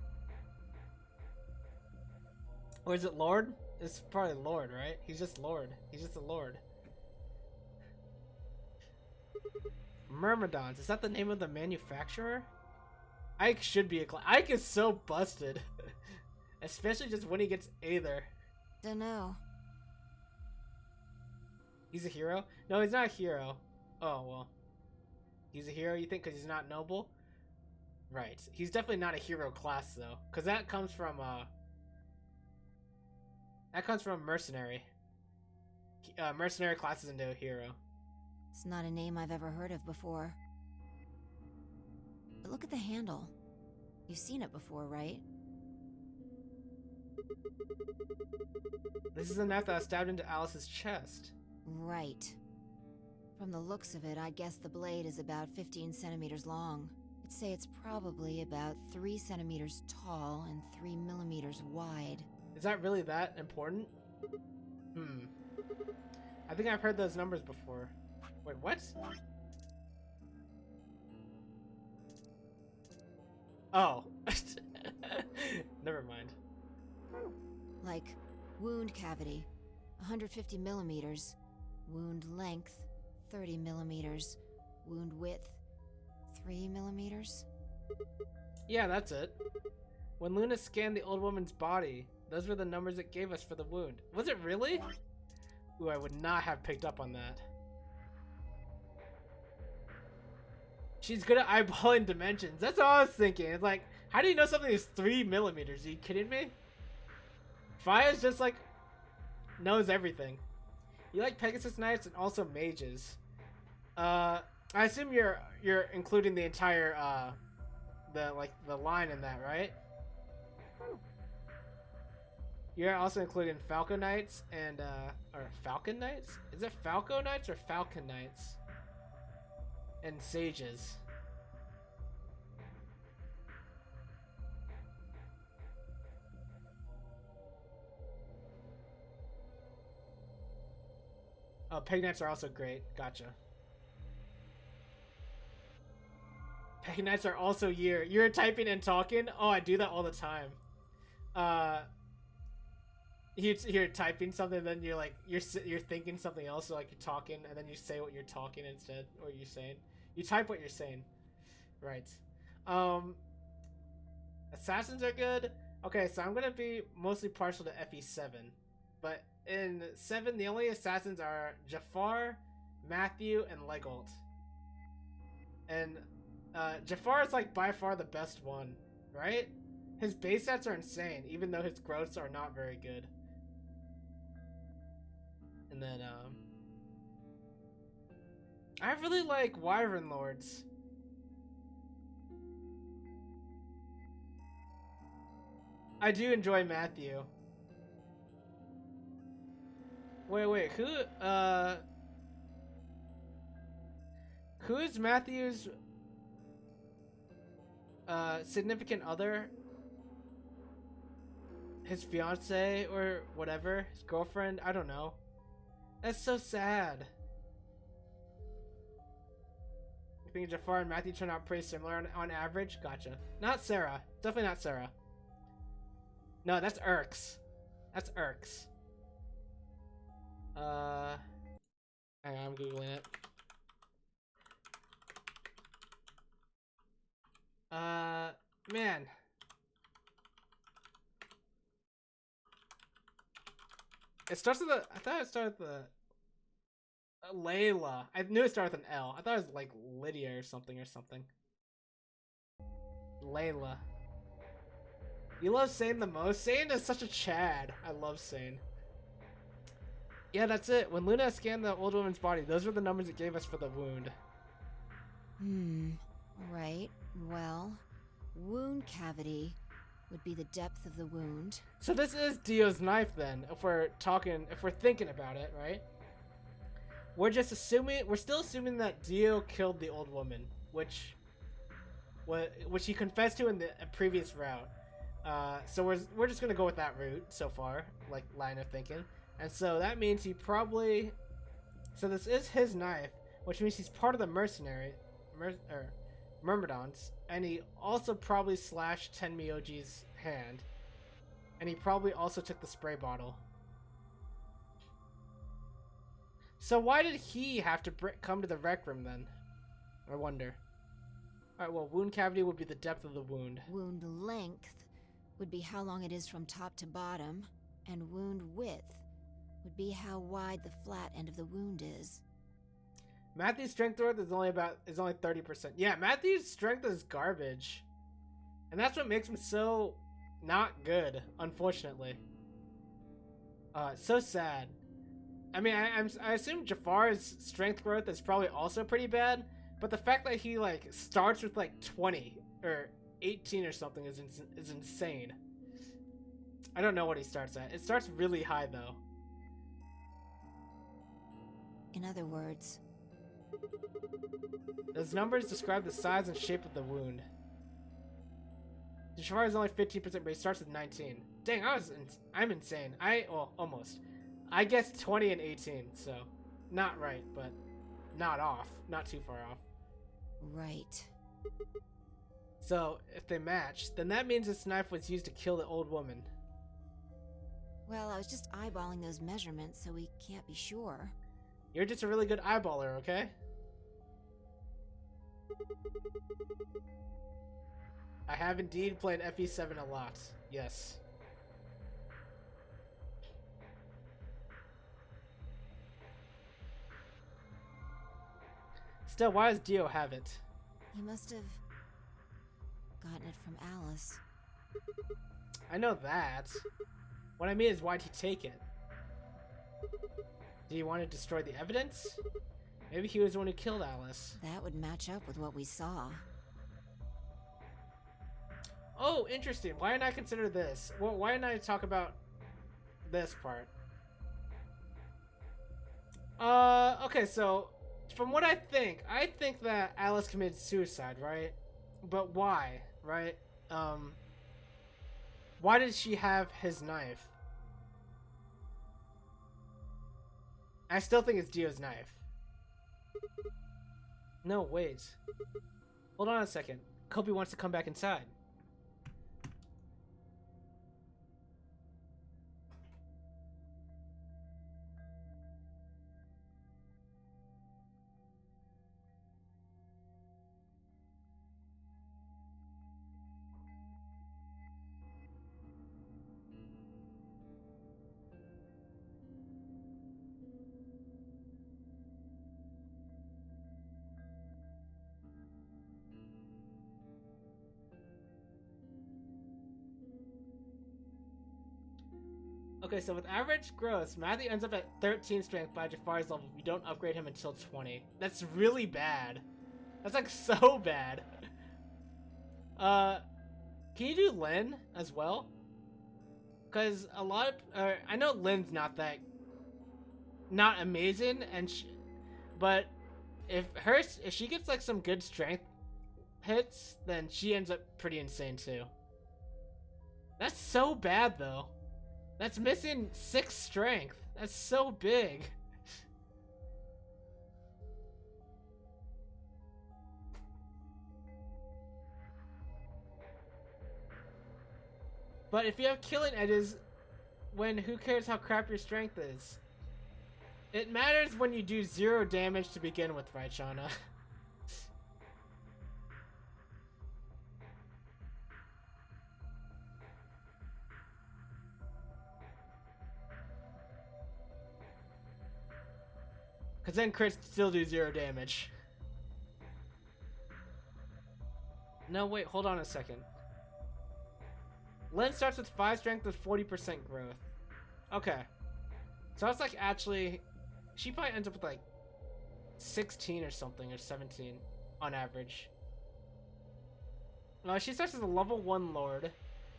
Or is it Lord? It's probably Lord, right? He's just Lord. He's just a Lord. Myrmidons. Is that the name of the manufacturer? Ike should be a class. Ike is so busted. Especially just when he gets Aether. Dunno. He's a hero? No, he's not a hero. Oh, well. He's a hero, you think, because he's not noble? Right. He's definitely not a hero class, though. Because that comes from, mercenary. Mercenary classes into a hero. It's not a name I've ever heard of before. But look at the handle. You've seen it before, right? This is the knife that was stabbed into Alice's chest. Right. From the looks of it, I guess the blade is about 15 centimeters long. I'd say it's probably about 3 centimeters tall and 3 millimeters wide. Is that really that important? I think I've heard those numbers before. Wait, what? Oh. Never mind. Like, wound cavity, 150 millimeters. Wound length, 30 millimeters. Wound width, 3 millimeters. Yeah, that's it. When Luna scanned the old woman's body, those were the numbers it gave us for the wound. Was it really? Ooh, I would not have picked up on that. She's good at eyeballing dimensions. That's what I was thinking. It's like, how do you know something is 3 millimeters? Are you kidding me? Fire's just like, knows everything. You like Pegasus Knights and also mages. I assume you're including the entire, the line in that, right? You're also including Falco Knights and, or Falcon Knights? Is it Falco Knights or Falcon Knights? And Sages. Oh, Peg Knights are also great. Gotcha. Peg Knights are also you're typing and talking? Oh, I do that all the time. You're typing something, then you're like you're thinking something else, so like you're talking, and then you say what you're talking instead, or you're saying. You type what you're saying, right? Assassins are good. Okay, so I'm gonna be mostly partial to FE7, but in 7 the only assassins are Jafar, Matthew, and Legolt. And Jafar is like by far the best one, right? His base stats are insane, even though his growths are not very good. And then, I really like Wyvern Lords. I do enjoy Matthew. Wait, who is Matthew's, significant other? His fiance or whatever? His girlfriend? I don't know. That's so sad. You think Jafar and Matthew turn out pretty similar on average? Gotcha. Not Sarah. Definitely not Sarah. No, that's Erks. That's Erks. Hang on, I'm googling it. Man. It starts with a. I thought it started with the Layla. I knew it started with an L. I thought it was like Lydia or something Layla. You love Sane the most? Sane is such a Chad. I love Sane. Yeah, that's it. When Luna scanned the old woman's body, those were the numbers it gave us for the wound. Right. Well, wound cavity would be the depth of the wound. So this is Dio's knife then, if we're thinking about it, right? We're still assuming that Dio killed the old woman, which he confessed to in the previous route. So we're just gonna go with that route so far, like line of thinking. And so that means he probably, so this is his knife, which means he's part of the Myrmidons, and he also probably slashed Tenmyoji's hand, and he probably also took the spray bottle. So why did he have to come to the rec room then? I wonder. Alright, well, wound cavity would be the depth of the wound. Wound length would be how long it is from top to bottom, and wound width would be how wide the flat end of the wound is. Matthew's strength worth is only 30%. Yeah, Matthew's strength is garbage. And that's what makes him so not good, unfortunately. So sad. I mean, I assume Jafar's strength growth is probably also pretty bad, but the fact that he like starts with like 20 or 18 or something is insane. I don't know what he starts at. It starts really high though. In other words, those numbers describe the size and shape of the wound. Jafar is only 15%, but he starts with 19. Dang, I'm insane. Almost. I guessed 20 and 18, so not right, but not off. Not too far off. right. So if they match, then that means this knife was used to kill the old woman. Well, I was just eyeballing those measurements, so we can't be sure. You're just a really good eyeballer, okay? I have indeed played FE7 a lot. Yes. Still, why does Dio have it? He must have gotten it from Alice. I know that. What I mean is, why'd he take it? Did he want to destroy the evidence? Maybe he was the one who killed Alice. That would match up with what we saw. Oh, interesting. Why didn't I consider this? Well, why didn't I talk about this part? Okay, so from what I think that Alice committed suicide, right? But why, right? Why did she have his knife? I still think it's Dio's knife. No, wait. Hold on a second. Kobe wants to come back inside. Okay, so with average growth, Matthew ends up at 13 strength by Jafar's level. You don't upgrade him until 20. That's really bad. That's like so bad. Can you do Lynn as well? Because a lot of, I know Lynn's not amazing, and but if she gets like some good strength hits, then she ends up pretty insane too. That's so bad though. That's missing 6 strength. That's so big. But if you have killing edges, who cares how crap your strength is? It matters when you do 0 damage to begin with, right, Shauna? Because then crits still do 0 damage. No, wait, hold on a second. Lynn starts with 5 strength with 40% growth. Okay. So it's like actually... She probably ends up with like 16 or something, or 17 on average. She starts as a level 1 Lord.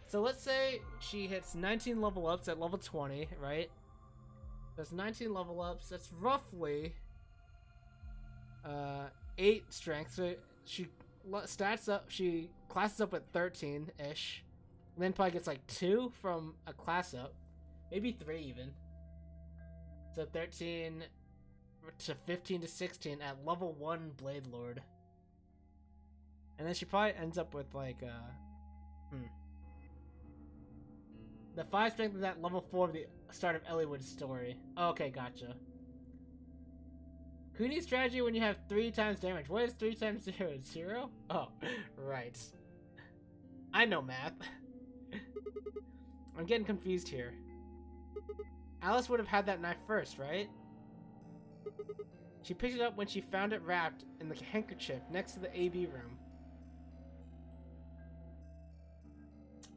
So let's say she hits 19 level ups at level 20, right? That's 19 level ups. That's roughly 8 strength. So she stats up. She classes up at 13-ish. And then probably gets like 2 from a class up. Maybe 3 even. So 13 to 15 to 16 at level 1 Blade Lord. And then she probably ends up with like the 5 strength is at level 4 of the start of Elliewood's story. Oh, okay, gotcha. Cooney's strategy when you have 3 times damage. What is 3 times 0? 0? Oh, right. I know math. I'm getting confused here. Alice would have had that knife first, right? She picked it up when she found it wrapped in the handkerchief next to the AB room.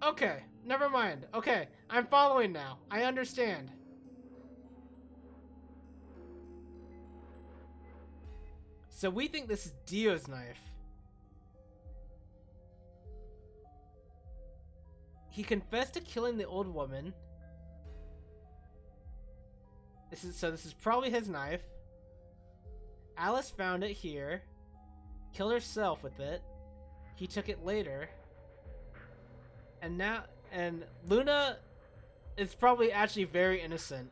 Okay, never mind. Okay, I'm following now. I understand. So we think this is Dio's knife. He confessed to killing the old woman. This is probably his knife. Alice found it here. Killed herself with it. He took it later. And Luna is probably actually very innocent.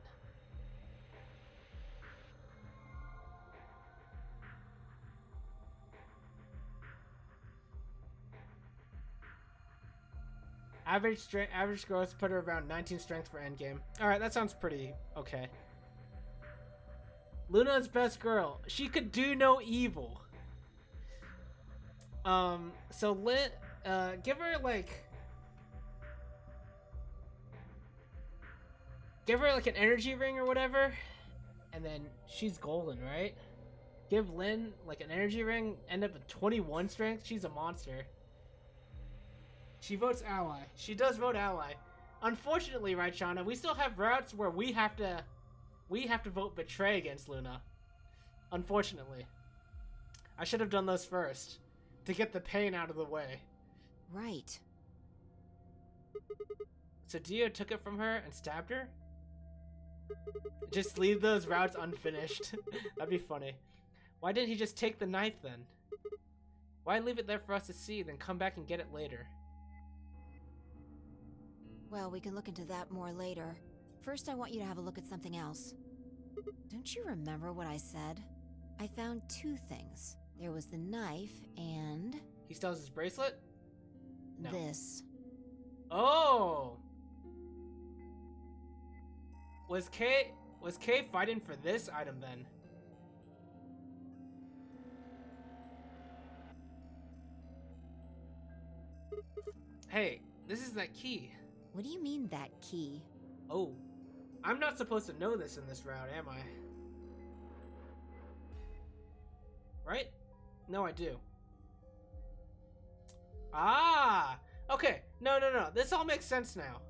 Average growth put her around 19 strength for endgame. Alright, that sounds pretty okay. Luna's best girl. She could do no evil. So give her like an energy ring or whatever, and then she's golden, right? Give Lynn like an energy ring, end up with 21 strength. She's a monster. She votes ally. She does vote ally. Unfortunately, right, Shauna, we still have routes where we have to vote betray against Luna. Unfortunately. I should have done those first to get the pain out of the way. Right. So Dio took it from her and stabbed her? Just leave those routes unfinished. That'd be funny. Why didn't he just take the knife then? Why leave it there for us to see, then come back and get it later? Well, we can look into that more later. First, I want you to have a look at something else. Don't you remember what I said? I found 2 things. There was the knife and... He still has his bracelet? No. This. Oh! Was Kay fighting for this item then? Hey, this is that key. What do you mean, that key? Oh. I'm not supposed to know this in this route, am I? Right? No, I do. Ah! Okay. No. This all makes sense now.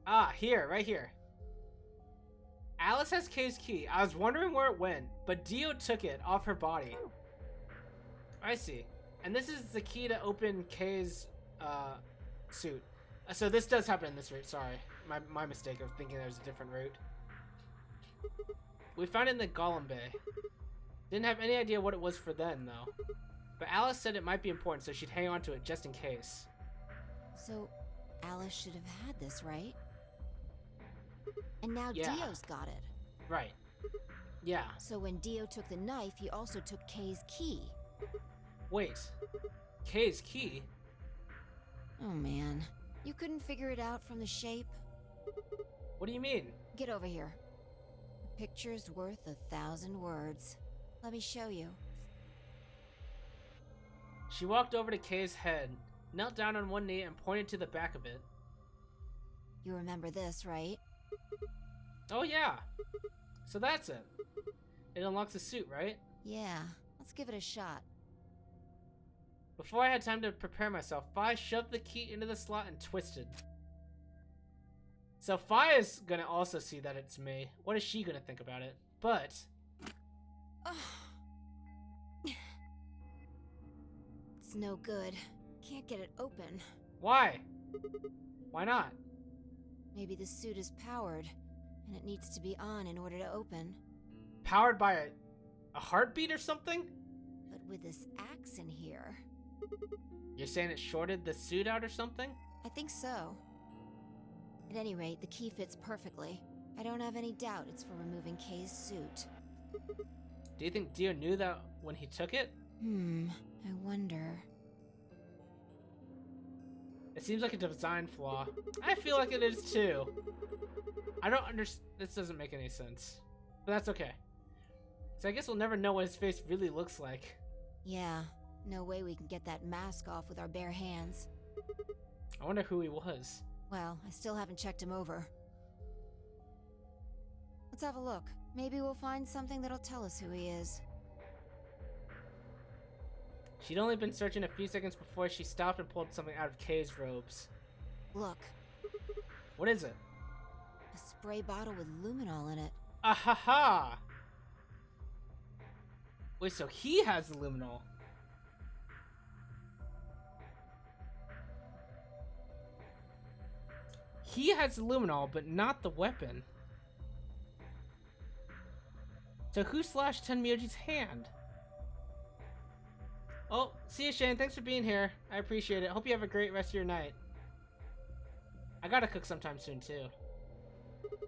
Ah, here. Right here. Alice has Kay's key. I was wondering where it went, but Dio took it off her body. I see. And this is the key to open Kay's suit. So this does happen in this route. Sorry. My mistake of thinking there's a different route. We found it in the Golem Bay. Didn't have any idea what it was for then, though. But Alice said it might be important, so she'd hang on to it just in case. So, Alice should have had this, right? And now Yeah. Dio's got it. Right. Yeah. So when Dio took the knife, he also took Kay's key. Wait. Kay's key? Oh man. You couldn't figure it out from the shape? What do you mean? Get over here. A picture's worth 1,000 words. Let me show you. She walked over to Kay's head, knelt down on one knee, and pointed to the back of it. You remember this, right? Oh yeah. So that's it. It unlocks the suit, right? Yeah, let's give it a shot. Before I had time to prepare myself, Fi shoved the key into the slot and twisted. So Fi is gonna also see that it's me. What is she gonna think about it? But It's no good. Can't get it open. why? Why not? Maybe the suit is powered, and it needs to be on in order to open. Powered by a heartbeat or something? But with this axe in here... You're saying it shorted the suit out or something? I think so. At any rate, the key fits perfectly. I don't have any doubt it's for removing Kay's suit. Do you think Dio knew that when he took it? I wonder... It seems like a design flaw. I feel like it is too. I don't understand. This doesn't make any sense. But that's okay. So I guess we'll never know what his face really looks like. Yeah, no way we can get that mask off with our bare hands. I wonder who he was. Well, I still haven't checked him over. Let's have a look. Maybe we'll find something that'll tell us who he is. She'd only been searching a few seconds before she stopped and pulled something out of Kay's robes. Look, What is it? a spray bottle with luminol in it. Ahaha! Wait, so he has the luminol. He has the luminol, but not the weapon. So who slashed Tenmyoji's hand? Oh, see you, Shane. Thanks for being here. I appreciate it. Hope you have a great rest of your night. I gotta cook sometime soon, too.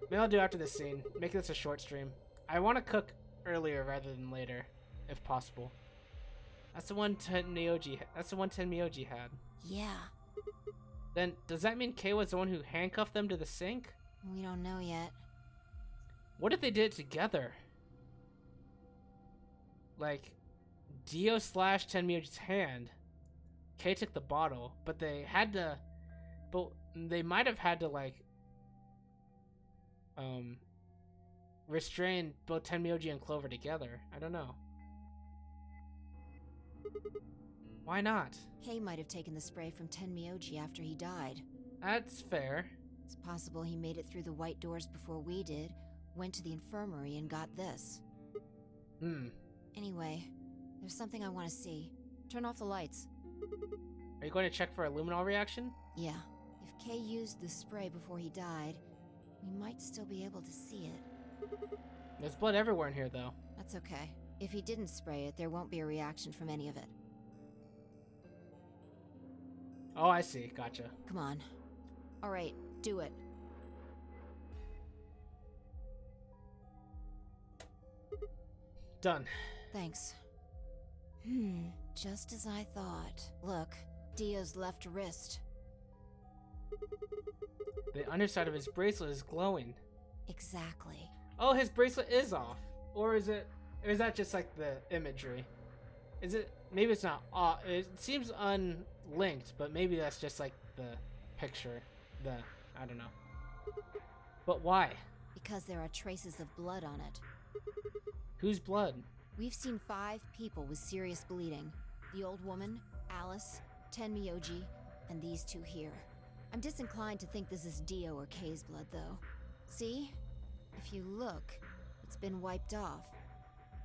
Maybe I'll do after this scene. Make this a short stream. I want to cook earlier rather than later, if possible. That's the one Tenmyoji had. Yeah, Then, does that mean Kay was the one who handcuffed them to the sink? we don't know yet. What if they did it together? Like, Dio slashed Tenmyoji's hand. Kay took the bottle, but they had to... But they might have had to, like... restrain both Tenmyoji and Clover together. I don't know. Why not? Kay might have taken the spray from Tenmyoji after he died. That's fair. It's possible he made it through the white doors before we did, went to the infirmary and got this. Anyway, there's something I want to see. Turn off the lights. Are you going to check for a luminol reaction? Yeah, if Kay used the spray before he died, we might still be able to see it. There's blood everywhere in here, though. That's okay. If he didn't spray it, there won't be a reaction from any of it. Oh, I see. Gotcha. Come on. Alright, do it. Done. Thanks. Just as I thought. Look, Dio's left wrist. The underside of his bracelet is glowing. Exactly. Oh, his bracelet is off. Or is is that just like the imagery? Is it, maybe it's not off. It seems unlinked, but maybe that's just like the picture. I don't know. But why? Because there are traces of blood on it. Whose blood? We've seen 5 people with serious bleeding. The old woman, Alice, Tenmyoji, and these 2 here. I'm disinclined to think this is Dio or Kay's blood, though. See? If you look, it's been wiped off.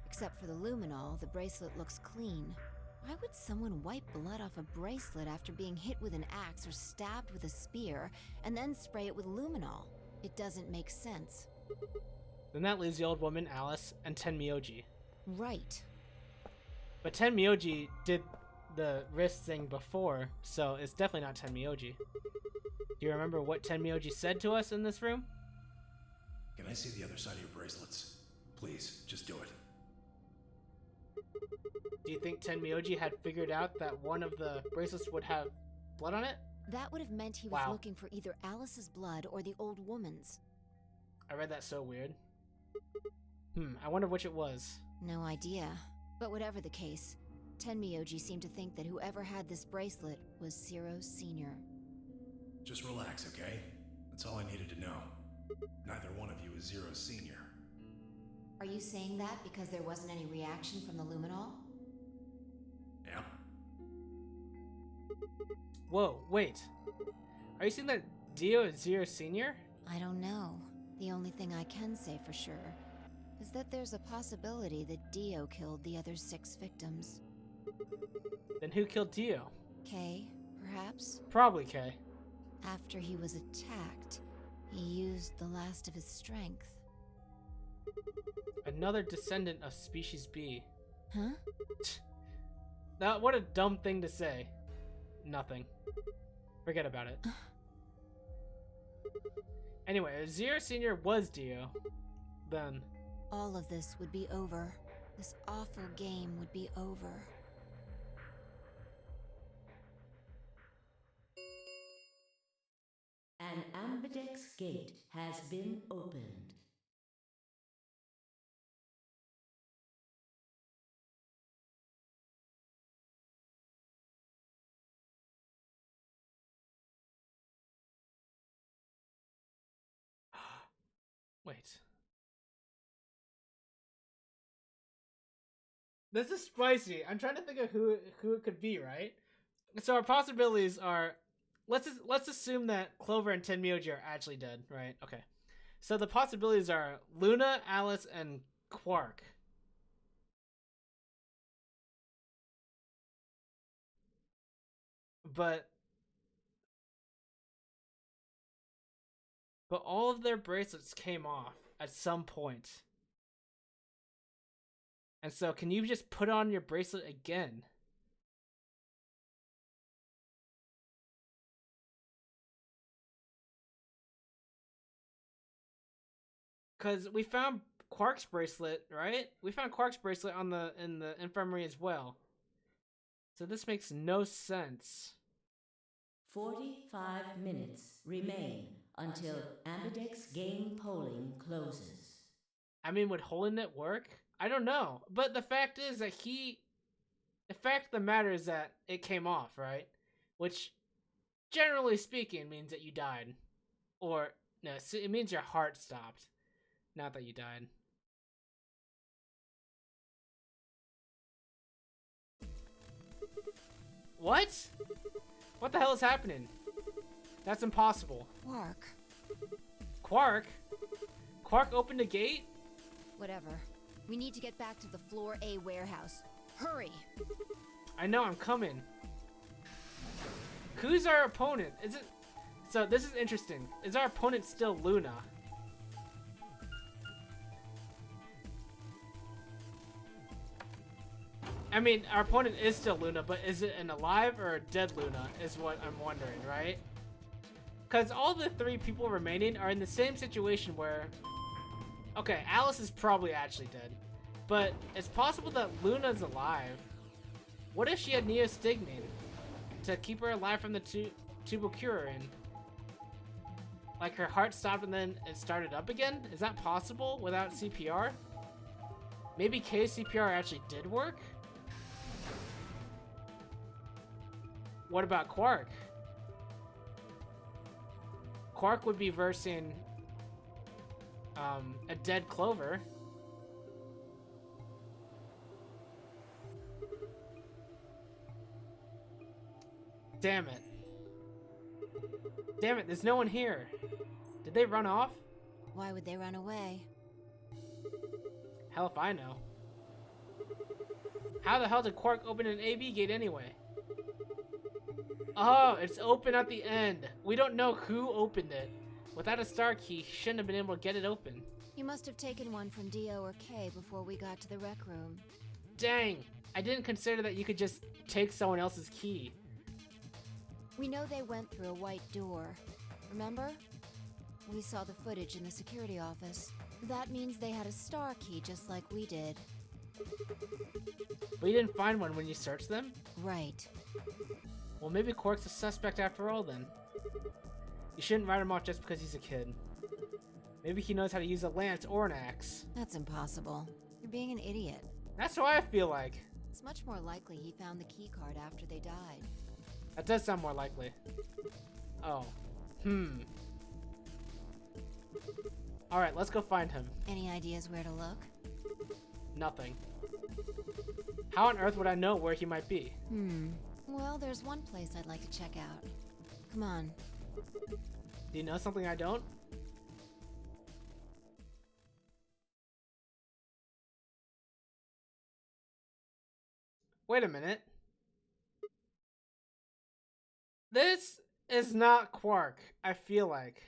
Except for the luminol, the bracelet looks clean. Why would someone wipe blood off a bracelet after being hit with an axe or stabbed with a spear, and then spray it with luminol? It doesn't make sense. Then that leaves the old woman, Alice, and Tenmyoji. Right. But Tenmyoji did the wrist thing before, so it's definitely not Tenmyoji. Do you remember what Tenmyoji said to us in this room? Can I see the other side of your bracelets? Please, just do it. Do you think Tenmyoji had figured out that one of the bracelets would have blood on it? That would have meant he was Wow. looking for either Alice's blood or the old woman's. I read that so weird. I wonder which it was. No idea. But whatever the case, Tenmyoji seemed to think that whoever had this bracelet was Zero Sr. Just relax, okay? That's all I needed to know. Neither one of you is Zero Senior. Are you saying that because there wasn't any reaction from the luminol? Yeah? Whoa, wait. Are you saying that Dio is Zero Senior? I don't know. The only thing I can say for sure is that there's a possibility that Dio killed the other 6 victims. Then who killed Dio? Kay, perhaps? Probably Kay. After he was attacked, he used the last of his strength. Another descendant of Species B. Huh? That, what a dumb thing to say. Nothing. Forget about it. Anyway, if Zero Senior was Dio, then... All of this would be over. This awful game would be over. An ambidex gate has been opened. Wait. This is spicy. I'm trying to think of who it could be, right? So our possibilities are, let's assume that Clover and Tenmyoji are actually dead, right? Okay. So the possibilities are Luna, Alice, and Quark. But all of their bracelets came off at some point. And so can you just put on your bracelet again? Cause we found Quark's bracelet, right? We found Quark's bracelet in the infirmary as well. So this makes no sense. 45 minutes remain until ambidex game polling closes. I mean, would holding it work? I don't know. But the fact is that the fact of the matter is that it came off, right? Which, generally speaking, means that you died. Or, no, it means your heart stopped. Not that you died. What? What the hell is happening? That's impossible. Quark. Quark? Quark opened a gate? Whatever. We need to get back to the Floor A warehouse. Hurry! I know, I'm coming. Who's our opponent? Is it... So, this is interesting. Is our opponent still Luna? I mean, our opponent is still Luna, but is it an alive or a dead Luna is what I'm wondering, right? Because all the 3 people remaining are in the same situation where... Okay, Alice is probably actually dead. But it's possible that Luna's alive. What if she had neostigmine to keep her alive from the tubercurin? Like her heart stopped and then it started up again? Is that possible without CPR? Maybe K's CPR actually did work? What about Quark? Quark would be versing a dead Clover. Damn it. Damn it, there's no one here. Did they run off? Why would they run away? Hell if I know. How the hell did Quark open an AB gate anyway? Oh, it's open at the end. We don't know who opened it. Without a star key, he shouldn't have been able to get it open. You must have taken one from Dio or Kay before we got to the rec room. Dang, I didn't consider that you could just take someone else's key. We know they went through a white door. Remember? We saw the footage in the security office. That means they had a star key just like we did. But you didn't find one when you searched them? Right. Well, maybe Quark's a suspect after all then. You shouldn't write him off just because he's a kid. Maybe he knows how to use a lance or an axe. That's impossible. You're being an idiot. That's what I feel like. It's much more likely he found the key card after they died. That does sound more likely. Oh. Alright, let's go find him. Any ideas where to look? Nothing. How on earth would I know where he might be? Well, there's one place I'd like to check out. Come on. Do you know something I don't? Wait a minute. This is not Quark, I feel like.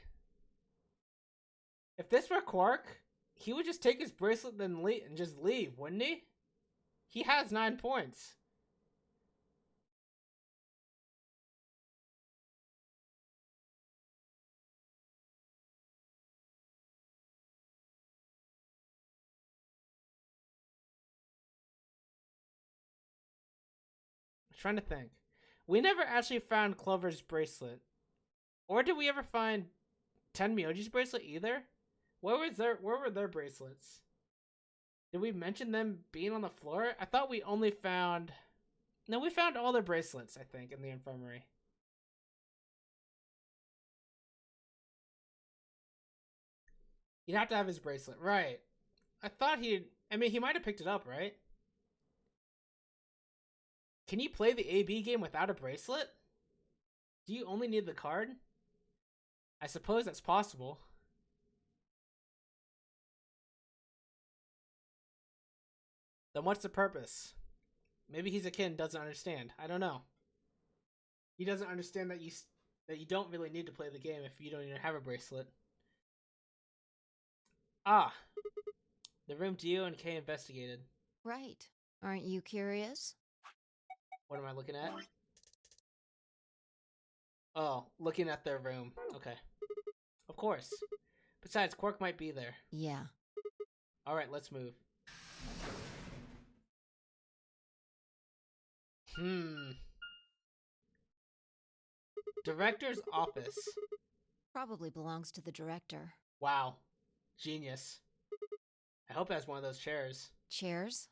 If this were Quark, he would just take his bracelet and just leave, wouldn't he? He has 9 points. I'm trying to think. We never actually found Clover's bracelet. Or did we ever find Tenmyoji's bracelet either? Where were their bracelets? Did we mention them being on the floor? I thought we only found... No, we found all their bracelets, I think, in the infirmary. You'd have to have his bracelet. Right. I thought he might have picked it up, right? Can you play the AB game without a bracelet? Do you only need the card? I suppose that's possible. Then what's the purpose? Maybe he's a kid and doesn't understand. I don't know. He doesn't understand that you don't really need to play the game if you don't even have a bracelet. Ah. The room Dio and Kay investigated. Right. Aren't you curious? What am I looking at? Oh, looking at their room. Okay. Of course. Besides, Quark might be there. Yeah. Alright, let's move. Director's office. Probably belongs to the director. Wow. Genius. I hope it has one of those chairs. Chairs?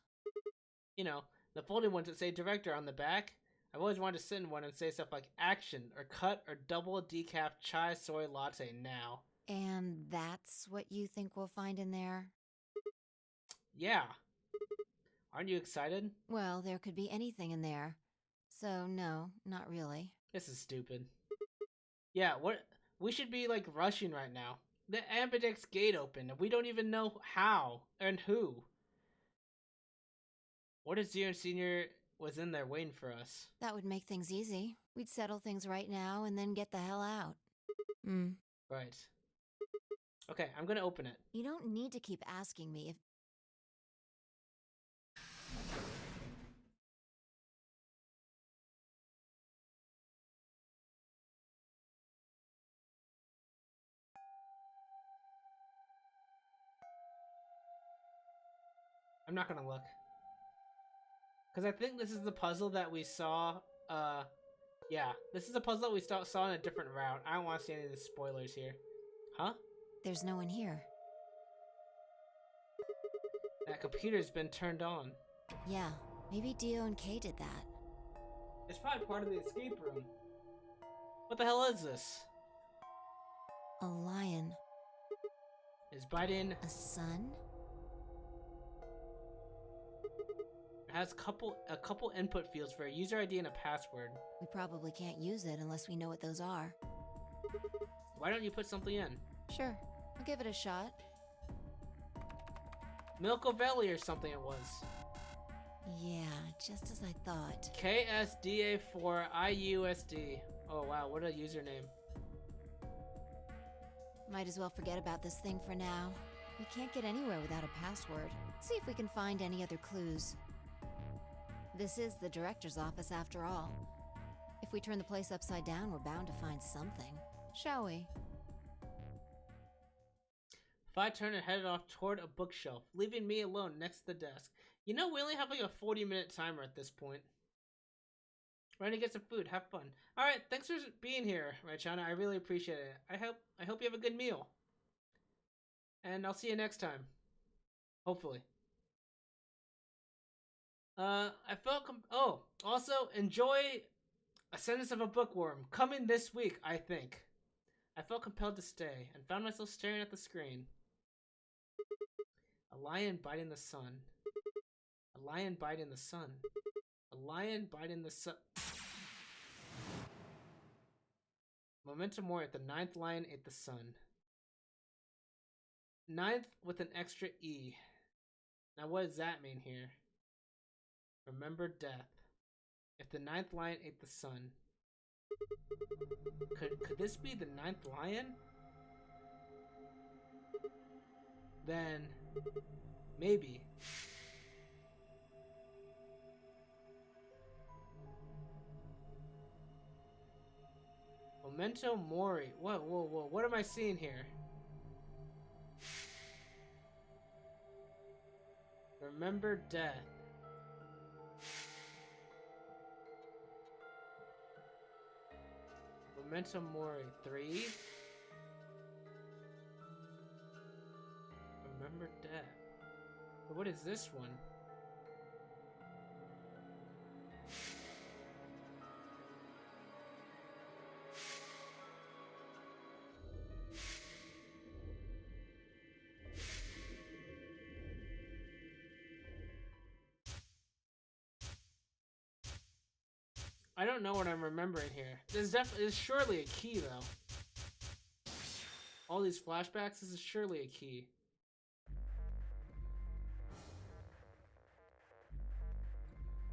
You know, the folding ones that say director on the back. I've always wanted to sit in one and say stuff like action or cut or double decaf chai soy latte now. And that's what you think we'll find in there? Yeah. Aren't you excited? Well, there could be anything in there. So, no, not really. This is stupid. Yeah, what? We should be, like, rushing right now. The Ambidex gate opened, and we don't even know how and who. What if Zero Senior was in there waiting for us? That would make things easy. We'd settle things right now and then get the hell out. Right. Okay, I'm gonna open it. You don't need to keep asking me if... I'm not gonna look. Because I think this is the puzzle that we saw, yeah. This is a puzzle that we saw in a different route. I don't want to see any of the spoilers here. Huh? There's no one here. That computer's been turned on. Yeah, maybe Dio and Kay did that. It's probably part of the escape room. What the hell is this? A lion. Is Biden... A sun? It has a couple input fields for a user ID and a password. We probably can't use it unless we know what those are. Why don't you put something in? Sure, I'll give it a shot. Milko Valley or something it was. Yeah, just as I thought. KSDA4IUSD. Oh wow, what a username. Might as well forget about this thing for now. We can't get anywhere without a password. Let's see if we can find any other clues. This is the director's office after all. If we turn the place upside down, we're bound to find something. Shall we? Phi turned and headed off toward a bookshelf, leaving me alone next to the desk. You know, we only have like a 40-minute timer at this point. We're gonna get some food. Have fun. Alright, thanks for being here, Raichana. I really appreciate it. I hope you have a good meal. And I'll see you next time. Hopefully. I felt also enjoy Ascendance of a Bookworm coming this week, I think. I felt compelled to stay, and found myself staring at the screen. A lion biting the sun. A lion biting the sun. A lion biting the sun. Memento Mori, the ninth lion ate the sun. Ninth with an extra E. Now what does that mean here? Remember death. If the ninth lion ate the sun. Could this be the ninth lion? Then maybe. Memento Mori. Whoa. What am I seeing here? Remember death. Memento Mori 3. Remember death. But what is this one? I don't know what I'm remembering here. There's surely a key though. All these flashbacks, this is surely a key.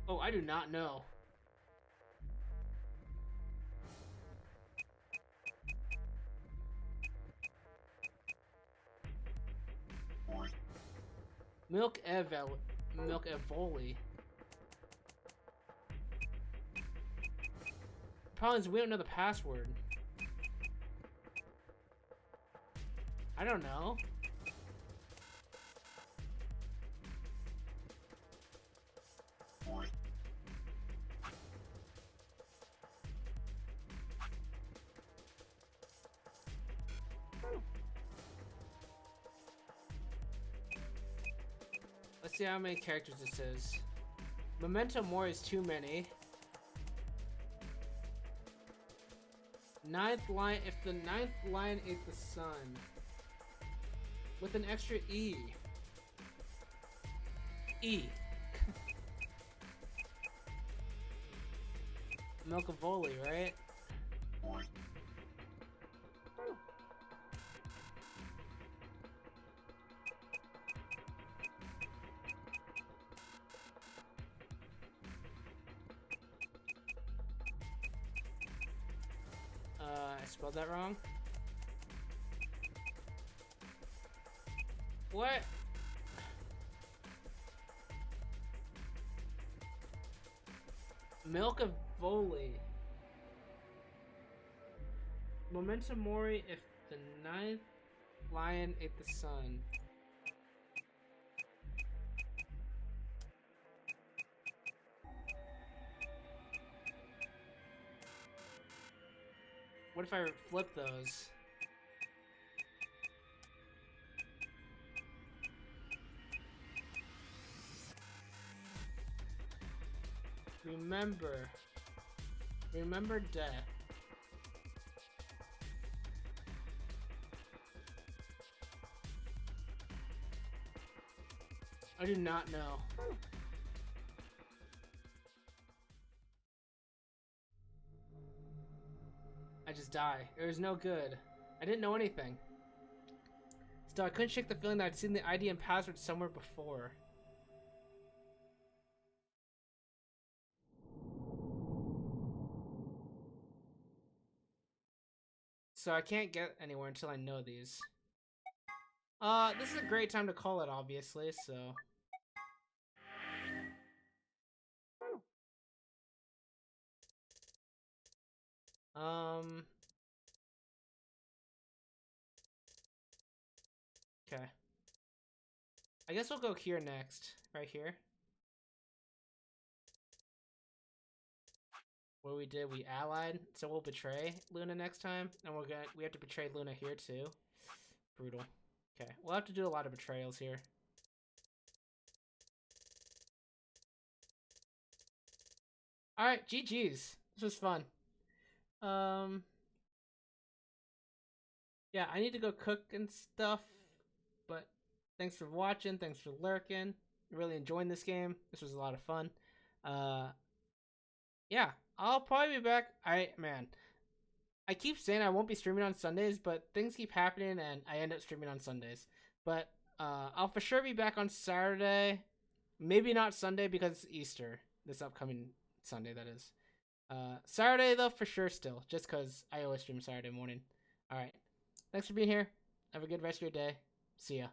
Oh, I do not know. Milk Evoli. Problem is, we don't know the password. I don't know. Let's see how many characters this is. Memento Mori is too many. Ninth lion. If the ninth lion ate the sun, with an extra E. E. Milkavoli, right? I spelled that wrong. What? Milkavoli. Memento Mori if the ninth lion ate the sun. What if I flip those? Remember death. I do not know. I just die. It was no good. I didn't know anything. Still, I couldn't shake the feeling that I'd seen the ID and password somewhere before. So I can't get anywhere until I know these. This is a great time to call it, obviously, so... Okay. I guess we'll go here next. Right here. What we did, we allied, so we'll betray Luna next time, and we have to betray Luna here too. Brutal. Okay, we'll have to do a lot of betrayals here. Alright, GG's. This was fun. yeah, I need to go cook and stuff. But thanks for watching. Thanks for lurking. Really enjoying this game. This was a lot of fun. Yeah, I'll probably be back. I keep saying I won't be streaming on Sundays, but things keep happening and I end up streaming on Sundays. But I'll for sure be back on Saturday. Maybe not Sunday because it's Easter. This upcoming Sunday, that is. Saturday, though, for sure still. Just because I always stream Saturday morning. Alright. Thanks for being here. Have a good rest of your day. See ya.